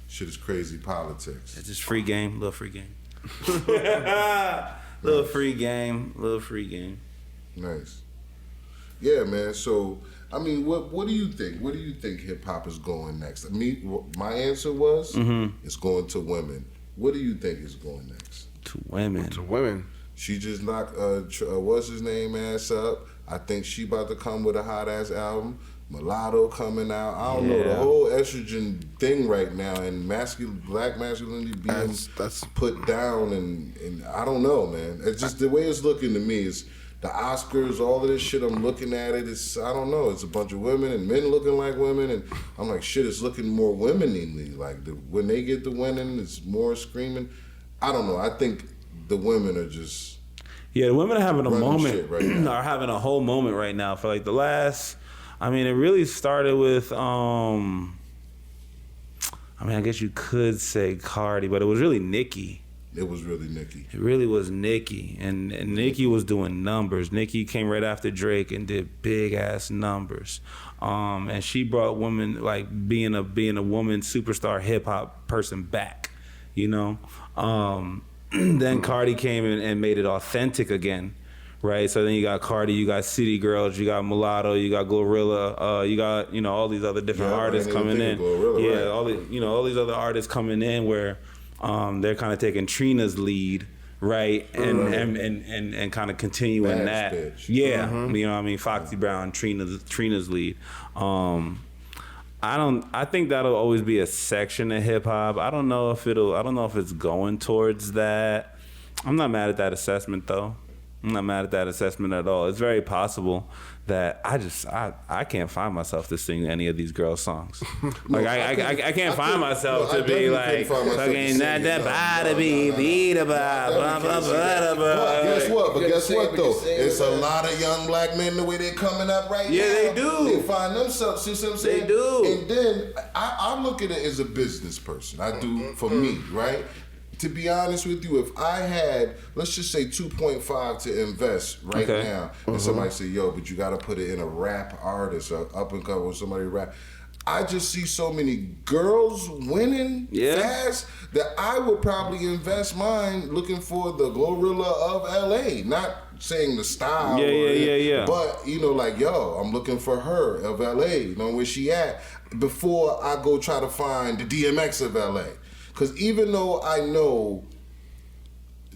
Shit is crazy politics. It's just free game, little free game. Little free game. Nice. Yeah, man. So, I mean, what do you think? Where do you think hip hop is going next? My answer was it's going to women. What do you think is going next? To women. To women. She just knocked what's his name ass up. I think she about to come with a hot ass album. Mulatto coming out. I don't know, the whole estrogen thing right now and black masculinity being that's put down and I don't know, man. It's just the way it's looking to me is the Oscars, all of this shit. I'm looking at it. It's I don't know. It's a bunch of women and men looking like women, and I'm like, shit. It's looking more womanly. Like when they get the winning, it's more screaming. I don't know. I think the women are just the women are having a moment right now. are having a whole moment right now for like the last. I mean, it really started with, I guess you could say Cardi, but it was really Nicki. It was really Nicki. It really was Nicki. And Nicki was doing numbers. Nicki came right after Drake and did big-ass numbers. And she brought women, like, being a woman superstar hip-hop person back, you know? Then Cardi came in and made it authentic again. Right, so then you got Cardi, you got City Girls, you got Mulatto, you got Glorilla, you got all these other different artists coming in. Glorilla, right. all these other artists coming in where they're kind of taking Trina's lead, right, and kind of continuing Bad that. bitch. Yeah, you know what I mean. Foxy Brown, Trina's lead. I think that'll always be a section of hip hop. I don't know if it's going towards that. I'm not mad at that assessment though. I'm not mad at that assessment at all. It's very possible that I can't find myself to sing any of these girls' songs. Like I can't find myself to be like fucking that bada be da ba blah blah blah blah. Guess what? But guess what though? It's a lot of young black men the way they're coming up right now. Yeah, they do. They find themselves. See what I'm saying? They do. And then I look at it as a business person. I do for me, right? To be honest with you, if I had, let's just say 2.5 to invest right now, and somebody say, yo, but you got to put it in a rap artist, or up and coming with somebody rap. I just see so many girls winning fast that I would probably invest mine looking for the Glorilla of LA. Not saying the style, but like, yo, I'm looking for her of LA, where she at, before I go try to find the DMX of LA. Because even though I know,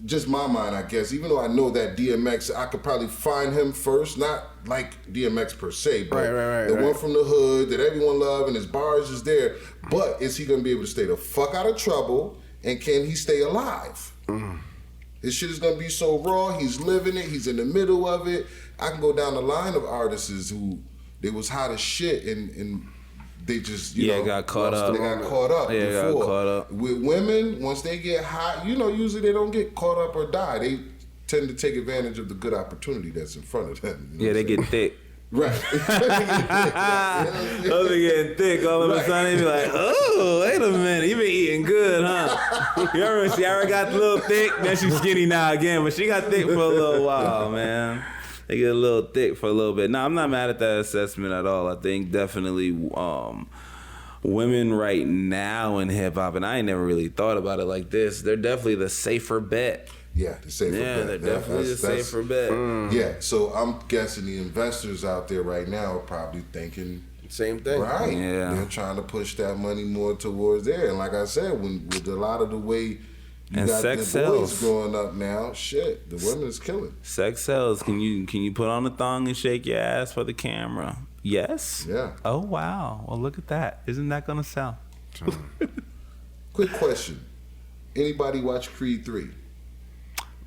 just my mind, I guess, even though I know that DMX, I could probably find him first, not like DMX per se, but the one from the hood that everyone love and his bars is there. But is he going to be able to stay the fuck out of trouble, and can he stay alive? His shit is going to be so raw, he's living it, he's in the middle of it. I can go down the line of artists who, they was hot as shit and they just, got caught up. They got caught up before. Got caught up. With women, once they get hot, usually they don't get caught up or die. They tend to take advantage of the good opportunity that's in front of them. They get thick. Right. Those are getting thick. All of a sudden, they be like, oh, wait a minute. You been eating good, huh? You remember Ciara got a little thick? Then she's skinny now again, but she got thick for a little while, man. They get a little thick for a little bit. No, I'm not mad at that assessment at all. I think definitely women right now in hip hop, and I ain't never really thought about it like this. They're definitely the safer bet. Yeah, the safer bet. Yeah, they're definitely the safer bet. Yeah, so I'm guessing the investors out there right now are probably thinking same thing. Right. Yeah. They're trying to push that money more towards there. And like I said, with a lot of the way you got sex the sells. boys growing up now, shit, the women is killing. Sex sells. Can you put on a thong and shake your ass for the camera? Yes. Yeah. Oh wow. Well, look at that. Isn't that gonna sell? Quick question: anybody watch Creed 3?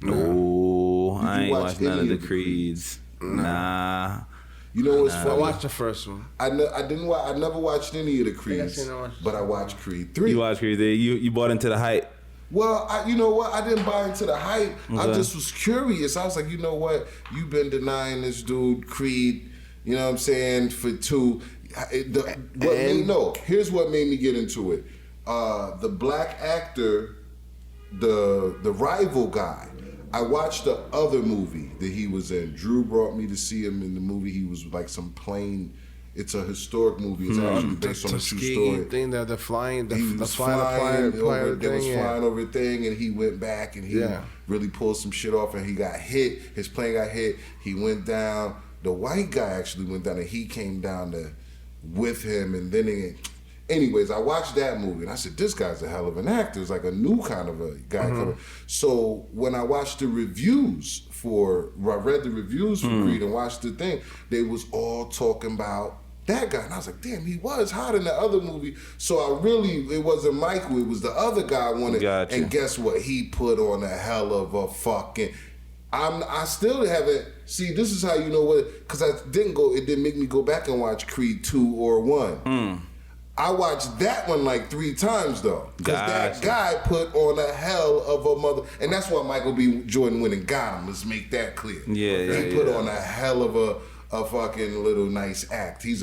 No, I ain't watch watched none any of the of the Creeds. Nah. You know what's funny? I watched the first one. I never watched any of the Creeds, but I watched Creed 3. You watched Creed 3. You bought into the hype. Well, you know what? I didn't buy into the hype. Okay. I just was curious. I was like, you know what? You've been denying this dude Creed You know what I'm saying? For 2. Here's what made me get into it. The black actor, the rival guy. I watched the other movie that he was in. Drew brought me to see him in the movie. He was like some plane. It's a historic movie. It's actually based on a true story. Thing that the flying, he was flying over a thing, and he went back and he really pulled some shit off, and he got hit. His plane got hit. He went down. The white guy actually went down, and he came down with him, and then anyways, I watched that movie, and I said, this guy's a hell of an actor. It's like a new kind of a guy coming. So when I watched the reviews I read the reviews for Creed and watched the thing, they was all talking about that guy. And I was like, damn, he was hot in the other movie. So it wasn't Michael, it was the other guy I wanted. Gotcha. And guess what? He put on a hell of a fucking... I still haven't... See, this is how you know what... Because it didn't make me go back and watch Creed 2 or 1. I watched that one like 3 times though. Because that guy put on a hell of a mother... And that's why Michael B. Jordan went and got him. Let's make that clear. He put on a hell of a fucking little nice act. He's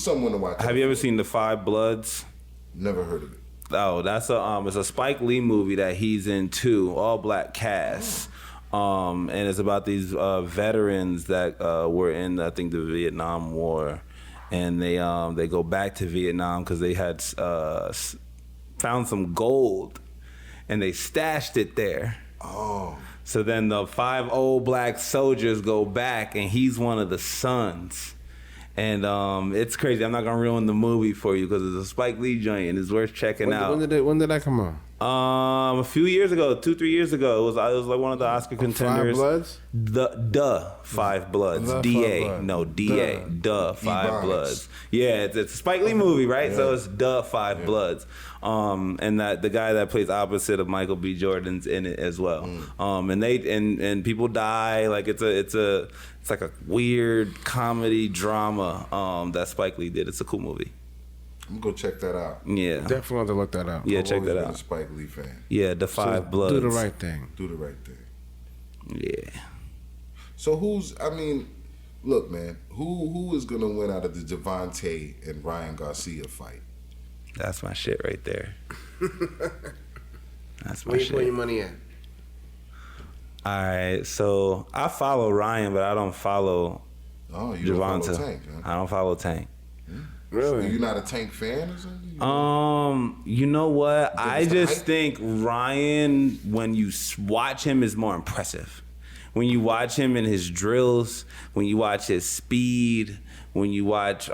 someone to watch. Have you ever seen The Five Bloods? Never heard of it. Oh, that's it's a Spike Lee movie that he's in too, all black cast. And it's about these veterans that were in, I think, the Vietnam War, and they go back to Vietnam because they had found some gold, and they stashed it there. Oh. So then the 5 old black soldiers go back, and he's one of the sons. And it's crazy. I'm not gonna ruin the movie for you because it's a Spike Lee joint and it's worth checking out. When did that come out? A few years ago, 2-3 years ago, it was like one of the Oscar contenders. 5 Bloods? The 5 Bloods. D.A. No, D.A. The 5 Bloods. Yeah, it's a Spike Lee movie, right? Yeah. So it's The 5 Bloods. And that the guy that plays opposite of Michael B. Jordan's in it as well. And people die. Like it's like a weird comedy drama that Spike Lee did. It's a cool movie. I'm gonna go check that out. Yeah, definitely want to look that out. Yeah, I've check that out. Been a Spike Lee fan. Yeah, The 5 Bloods. Do the right thing. Do the right thing. Yeah. So look, man, who is gonna win out of the Javante and Ryan Garcia fight? That's my shit right there. That's my Where shit. you putting your money at? All right, so I follow Ryan, but I don't follow Javante. Don't follow Tank, huh? I don't follow Tank. Really? So you're not a Tank fan or something? You know what? I just think Ryan, when you watch him, is more impressive. When you watch him in his drills, when you watch his speed, when you watch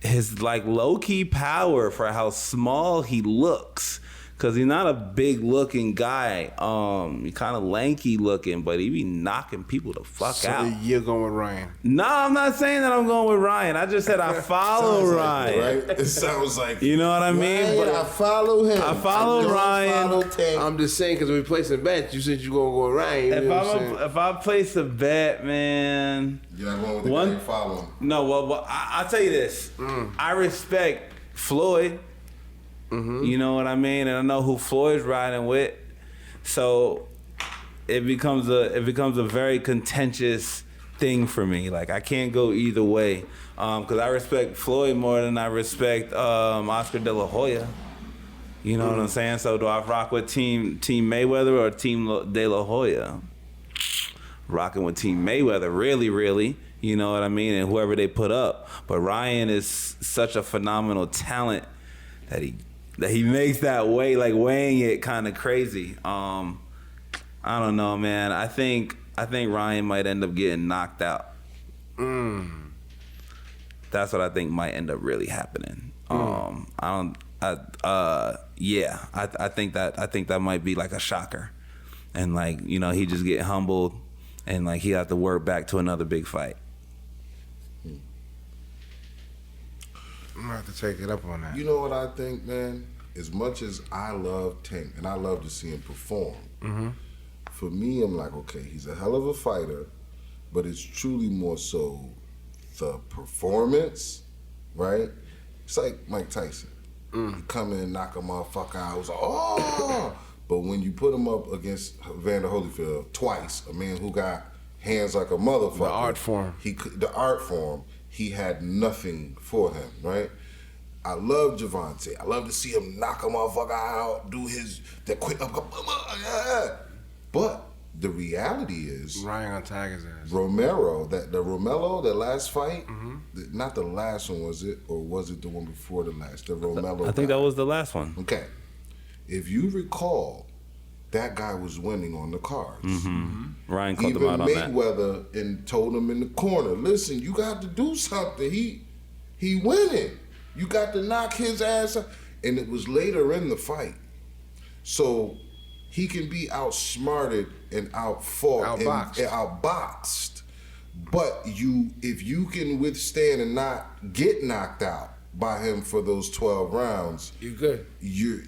his like low-key power for how small he looks. Cause he's not a big looking guy. He kind of lanky looking, but he be knocking people the fuck out. So you're going with Ryan? No, I'm not saying that I'm going with Ryan. I just said I follow Ryan. Right? It sounds like you know what I mean. Ryan, but I follow him. I follow Ryan. I'm just saying because we placing bets. You said you gonna go with Ryan. If I place a bet, man, you're not going with the guy you follow him. No, well, I'll tell you this. I respect Floyd. Mm-hmm. You know what I mean, and I know who Floyd's riding with, so it becomes a very contentious thing for me. Like I can't go either way, because I respect Floyd more than I respect Oscar De La Hoya. You know what I'm saying? So do I rock with Team Mayweather or Team De La Hoya? Rocking with Team Mayweather, really. You know what I mean, and whoever they put up. But Ryan is such a phenomenal talent that he makes that weight, like weighing it kind of crazy. I don't know, man. I think Ryan might end up getting knocked out. That's what I think might end up really happening. I think that might be like a shocker. And like, you know, he just get humbled and like he have to work back to another big fight. I'm gonna have to take it up on that. You know what I think, man? As much as I love Tank and I love to see him perform, for me, I'm like, okay, he's a hell of a fighter, but it's truly more so the performance, right? It's like Mike Tyson. You come in and knock a motherfucker out. It was like, oh! But when you put him up against Vander Holyfield twice, a man who got hands like a motherfucker. The art form. The art form. He had nothing for him, right? I love Javante. I love to see him knock a motherfucker out, do that quick up. But the reality is, Ryan gonna tag his ass. Romero, that last fight, not the last one, was it? Or was it the one before the last? The Romero I think that was the last one. Okay. If you recall, that guy was winning on the cards. Ryan called Even him out on that. Mayweather and told him in the corner, listen, you got to do something. He winning. You got to knock his ass out. And it was later in the fight. So he can be outsmarted and outfought Outboxed. and outboxed. But if you can withstand and not get knocked out by him for those 12 rounds, You good. you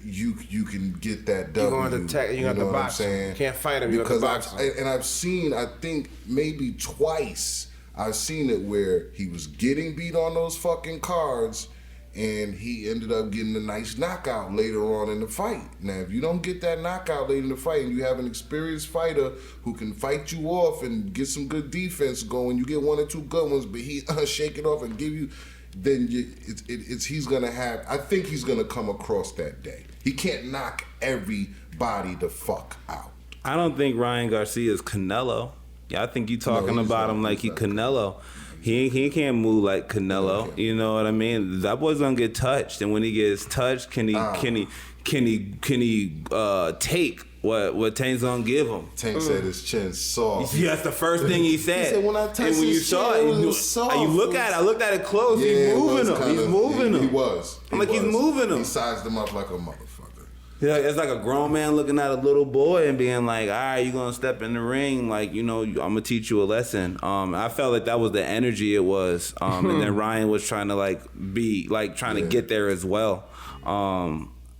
can get that W. You going to attack? You got know the what I'm box. saying? You can't fight him. You got the Because box. I've seen, I think maybe twice, I've seen it where he was getting beat on those fucking cards, and he ended up getting a nice knockout later on in the fight. Now, if you don't get that knockout later in the fight, and you have an experienced fighter who can fight you off and get some good defense going, you get one or two good ones, but he shake it off and give you. Then he's gonna have. I think he's gonna come across that day. He can't knock everybody the fuck out. I don't think Ryan Garcia is Canelo. Yeah, I think you talking he's about not. him like he He's Canelo. He can't move like Canelo. Okay. You know what I mean? That boy's gonna get touched, and when he gets touched, can he take what Tank's gonna give him? Tank said his chin's soft. Yeah, that's the first thing he said. He said, when I touched and when you his saw chin, it, it was soft. I looked at it close. Yeah, He's it moving was him. kinda- He's moving him. He was. He's moving him. He sized him up like a motherfucker. Yeah, it's like a grown man looking at a little boy and being like, all right, you're going to step in the ring. Like, you know, I'm going to teach you a lesson. I felt like that was the energy it was. And then Ryan was trying to trying to get there as well.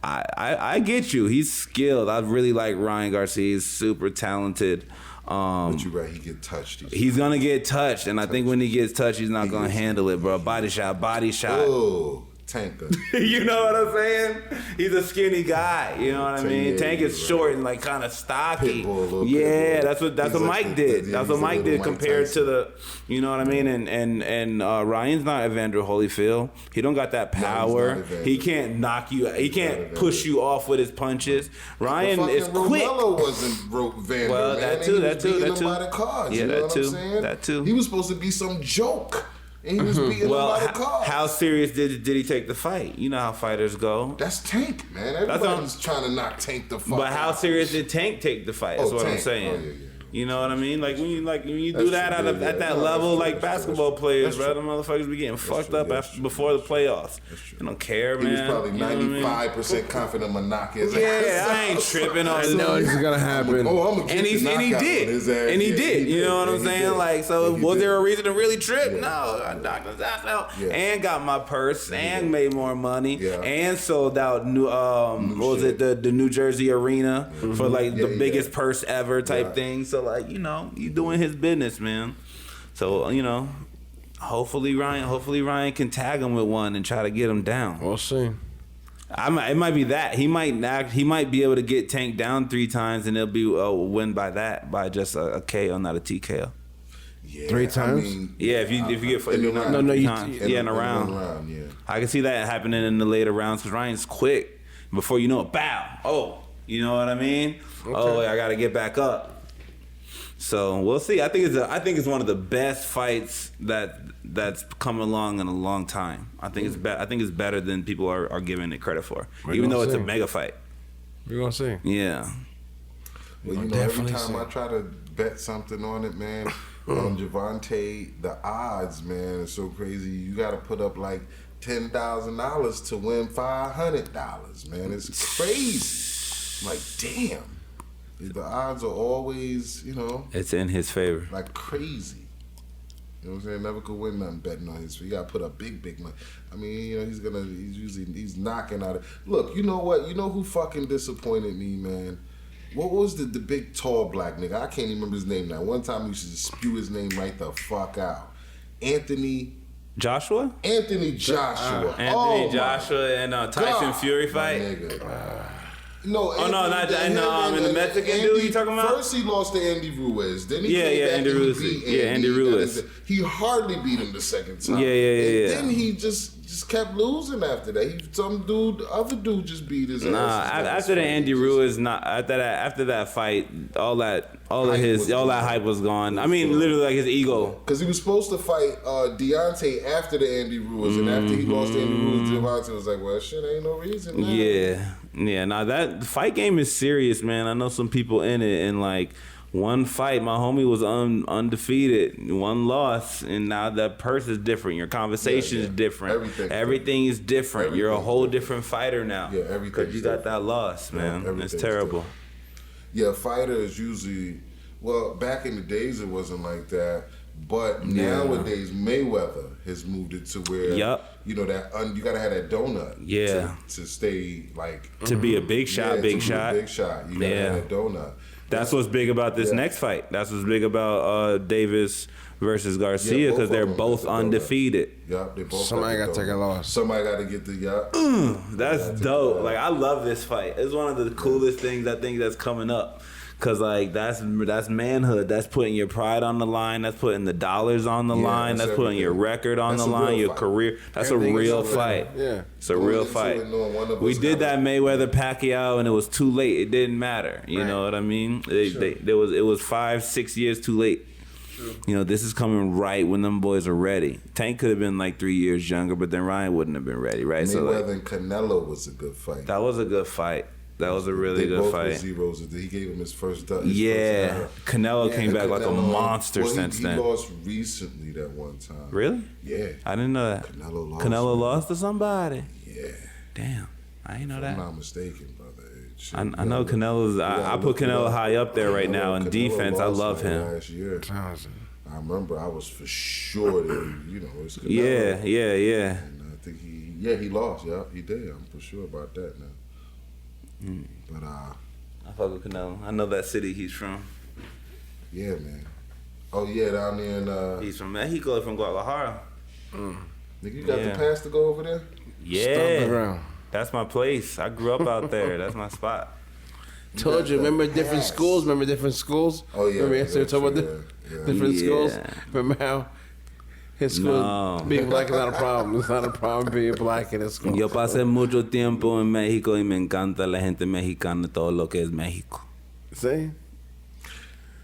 I get you. He's skilled. I really like Ryan Garcia. He's super talented. But you're right, he get touched. He's going to get touched. And I think when he gets touched, he's not going to handle it, bro. Body shot. Oh, Tanker. You know what I'm saying? He's a skinny guy. You know what I mean? Yeah, Tank is right. short and like kind of stocky. Pitbull, little Yeah, pitbull. that's what He's Mike did. That's what he's a Mike little did Mike compared Tyson. to the. You know what I mean? And Ryan's not Evander Holyfield. He don't got that power. Evander. He can't knock you. He can't Evander. push you off with his punches. Ryan But is fucking quick. Romelo wasn't Vander, Well, man. that And too, he that was too, beating that him too. by the cards. Yeah, you know that what too, I'm saying? that too. He was supposed to be some joke, and he was beating Well, him by the cards. how serious did he take the fight? You know how fighters go. That's Tank, man. Everybody's trying to knock Tank the fuck But how out. serious did Tank take the fight? That's what I'm Tank. saying. Oh, yeah. You know what I mean? Like when you do That's that true, at yeah, that no, level, that's like true, that's basketball true. players, That's bro, the motherfuckers be getting fucked true, up that's after true. before the playoffs. true. They don't care, He man. was probably You know what I mean? 95% confident I'm gonna knock his Yeah, ass I ain't out. tripping on I it. know it's gonna happen. Oh, I'm gonna get And he the knockout did, on his ass. and he Yeah, did. You know what I'm and he saying? did. Like, so And he was did. there a reason to really trip? Yeah. No, I knocked his ass out Yeah. and got my purse and did. made more money Yeah. and sold out new. What was shit. it? The New Jersey Arena for like Yeah, the yeah. biggest purse ever type Right. thing. So like, you know, you doing his business, man. So you know, hopefully Ryan can tag him with one and try to get him down. We'll see. It might be that he might be able to get Tank down 3 times and it'll be a win by just a KO, not a TKO. Yeah, 3 times? Yeah, if you get in the round. No, you- in a round. Yeah. I can see that happening in the later rounds because Ryan's quick. Before you know it, bow. Oh, you know what I mean? Okay. Oh, I got to get back up. So we'll see. I think it's one of the best fights that's come along in a long time. I think it's better than people are giving it credit for, We're even gonna though it's a see. mega fight. We're gonna see. Yeah. Well, I'll you know, every definitely time see. I try to bet something on it, man, on Javante, the odds, man, is so crazy. You got to put up like $10,000 to win $500, man. It's crazy. Like, damn. The odds are always, you know, It's in his favor. like crazy. You know what I'm saying? Never could win nothing betting on his. You got to put up big money. I mean, you know, he's knocking out of. Look, you know what? You know who fucking disappointed me, man? What was the big tall black nigga? I can't even remember his name now. One time you should just spew his name right the fuck out. Anthony Joshua? Joshua. Anthony Oh, my Joshua and Tyson God, Fury my fight. nigga. No, Oh no, not that. No, in the Mexican dude you talking about? First he lost to Andy Ruiz. Then he Yeah, came yeah, back Andy and Ruiz. he beat Yeah, Andy Ruiz. He hardly beat him the second time. Yeah. And then he just kept losing after that. Other dude just beat his ass. Nah, after the Andy Ruiz, after that fight, all that hype was gone. I mean, literally like his ego. Because he was supposed to fight Deontay after the Andy Ruiz, and after he lost to Andy Ruiz, Deontay was like, "Well, shit, ain't no reason." Now. Yeah. Now that fight game is serious, man. I know some people in it, and like one fight, my homie was undefeated, one loss, and now that purse is different. Your conversation is different. Everything is different. You're a whole different fighter now. Yeah, everything. Because you got that loss, man. It's terrible. Yeah, fighters usually. Well, back in the days it wasn't like that. But nowadays, Mayweather has moved it to where you know that you gotta have that donut. To stay like to be a big shot. Big shot. You gotta have that donut. That's what's big about this next fight. That's what's big about Davis versus Garcia because they're both undefeated. Yup, they both. Somebody got to take a loss. Somebody got to get the That's dope. Like I love this fight. It's one of the coolest things I think that's coming up. Cause like that's manhood. That's putting your pride on the line. That's putting the dollars on the line. That's putting your record on the line. Your career. That's a real fight. Yeah, it's a real fight. We did that Mayweather Pacquiao, and it was too late. It didn't matter. You know what I mean? It was 5-6 years too late. True. You know, this is coming right when them boys are ready. Tank could have been like 3 years younger, but then Ryan wouldn't have been ready, right? Mayweather and Canelo was a good fight. That was a good fight. That was a really good fight. Zeros. He gave him his first. Canelo came back like a monster since then. He lost recently that one time. Really? Yeah. I didn't know that. Canelo lost to somebody. Yeah. Damn, I didn't know that. If I'm not mistaken, brother. I know Canelo's. I put Canelo high up there right now in defense. I love him. Last year. I remember I was for sure that it's Canelo. Yeah. And I think he lost. Yeah, he did. I'm for sure about that now. But I fuck with Canelo. I know that city he's from. Yeah, man. Oh yeah, down there in he's from Mexico, from Guadalajara. Nigga, you got the pass to go over there? Yeah. That's my place. I grew up out there. That's my spot. Told you, remember different schools? Oh yeah. Remember yesterday talking about different schools? Remember how his school being black is not a problem. It's not a problem being black in his school. Yo pasé mucho tiempo en México y me encanta la gente mexicana, todo lo que es México. ¿Sí?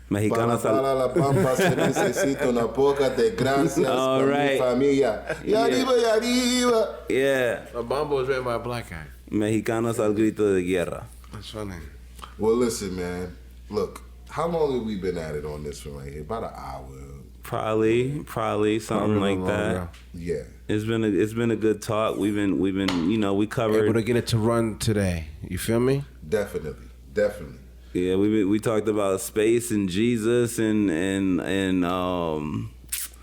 Mexicanos para la pampa se necesita una poca de gracias All right. Mi familia. Y arriba. Yeah. The Bamba was written by a black guy. Mexicanos al grito de guerra. That's funny. Well, listen, man. Look, how long have we been at it on this one right here? About an hour. Probably something like that. Yeah. It's been a good talk. We've been we covered. Able to get it to run today. You feel me? Definitely. Yeah, we talked about space and Jesus and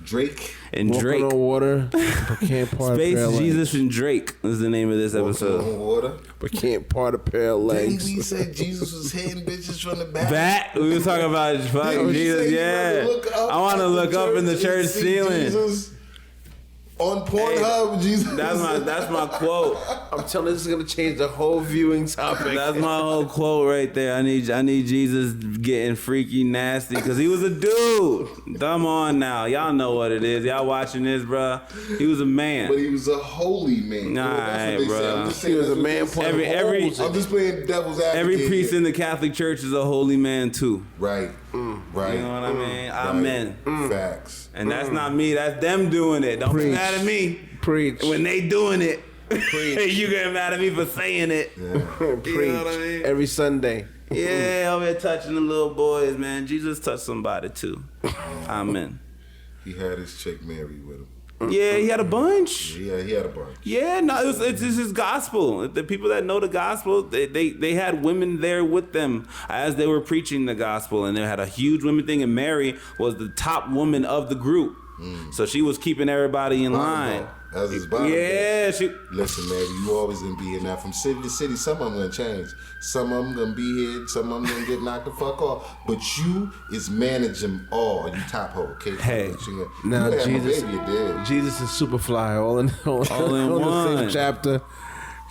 Drake. And Walking Drake. on water, but can't part Space, a pair of Jesus, legs. and Drake is the name of this episode. Walking on water. But can't part a pair of legs. Didn't we say Jesus was hitting bitches from the back? We were talking about fucking Jesus. Yeah, I want to look up in the church ceiling. Jesus on Pornhub, Jesus. That's my quote. I'm telling you, this is gonna change the whole viewing topic. That's my whole quote right there. I need Jesus getting freaky nasty because he was a dude. Come on now, y'all know what it is. Y'all watching this, bro? He was a man. But he was a holy man. All right, bro. He was a man playing I'm just playing devil's advocate. Every priest in the Catholic Church is a holy man too. Right. Right. You know what I mean? Amen. Facts. And that's not me. That's them doing it. Don't be mad at me. Preach. When they doing it, you get mad at me for saying it. Yeah. Preach. You know what I mean? Every Sunday. Yeah, over here touching the little boys, man. Jesus touched somebody too. Amen. He had his chick married with him. Yeah, he had a bunch. Yeah, he had a bunch. Yeah, no, it's his gospel. The people that know the gospel, they had women there with them as they were preaching the gospel, and they had a huge women thing. And Mary was the top woman of the group, so she was keeping everybody in line. That's his bottom. Yeah, Listen, man, you always gonna be in that from city to city. Some of them gonna change. Some of them gonna be here. Some of them gonna get knocked the fuck off. But you is manage them all. You top hoe, okay? Hey, you now have Jesus, a baby, you did. Jesus is Superfly, all in one. the same chapter.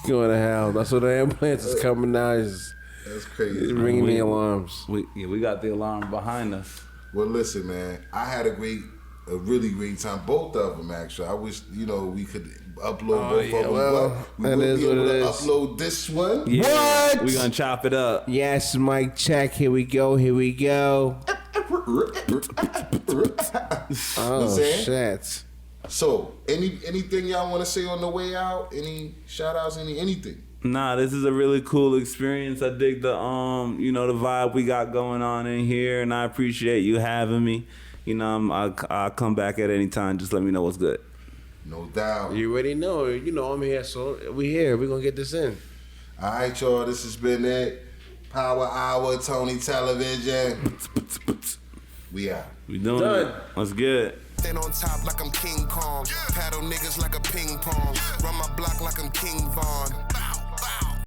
Going to hell. That's what the ambulance is coming now. Is That's crazy. ringing the alarms. We got the alarm behind us. Well, listen, man. I had a really great time. Both of them, actually. I wish we could upload both of them. Well, but we that will is be what able it to is. upload this one. Yeah, What? We gonna chop it up. Yes, mic check. Here we go. Here we go. Oh shit. So, anything y'all want to say on the way out? Any shout outs? Anything? Nah, this is a really cool experience. I dig the the vibe we got going on in here, and I appreciate you having me. I'll come back at any time. Just let me know what's good. No doubt. You already know. I'm here, so we here. We gonna get this in. All right, y'all. This has been it. Power Hour, Tony Television. We out. We doing Done. it. What's good? Stand on top like I'm King Kong. Paddle niggas like a ping pong. Run my block like I'm King Von.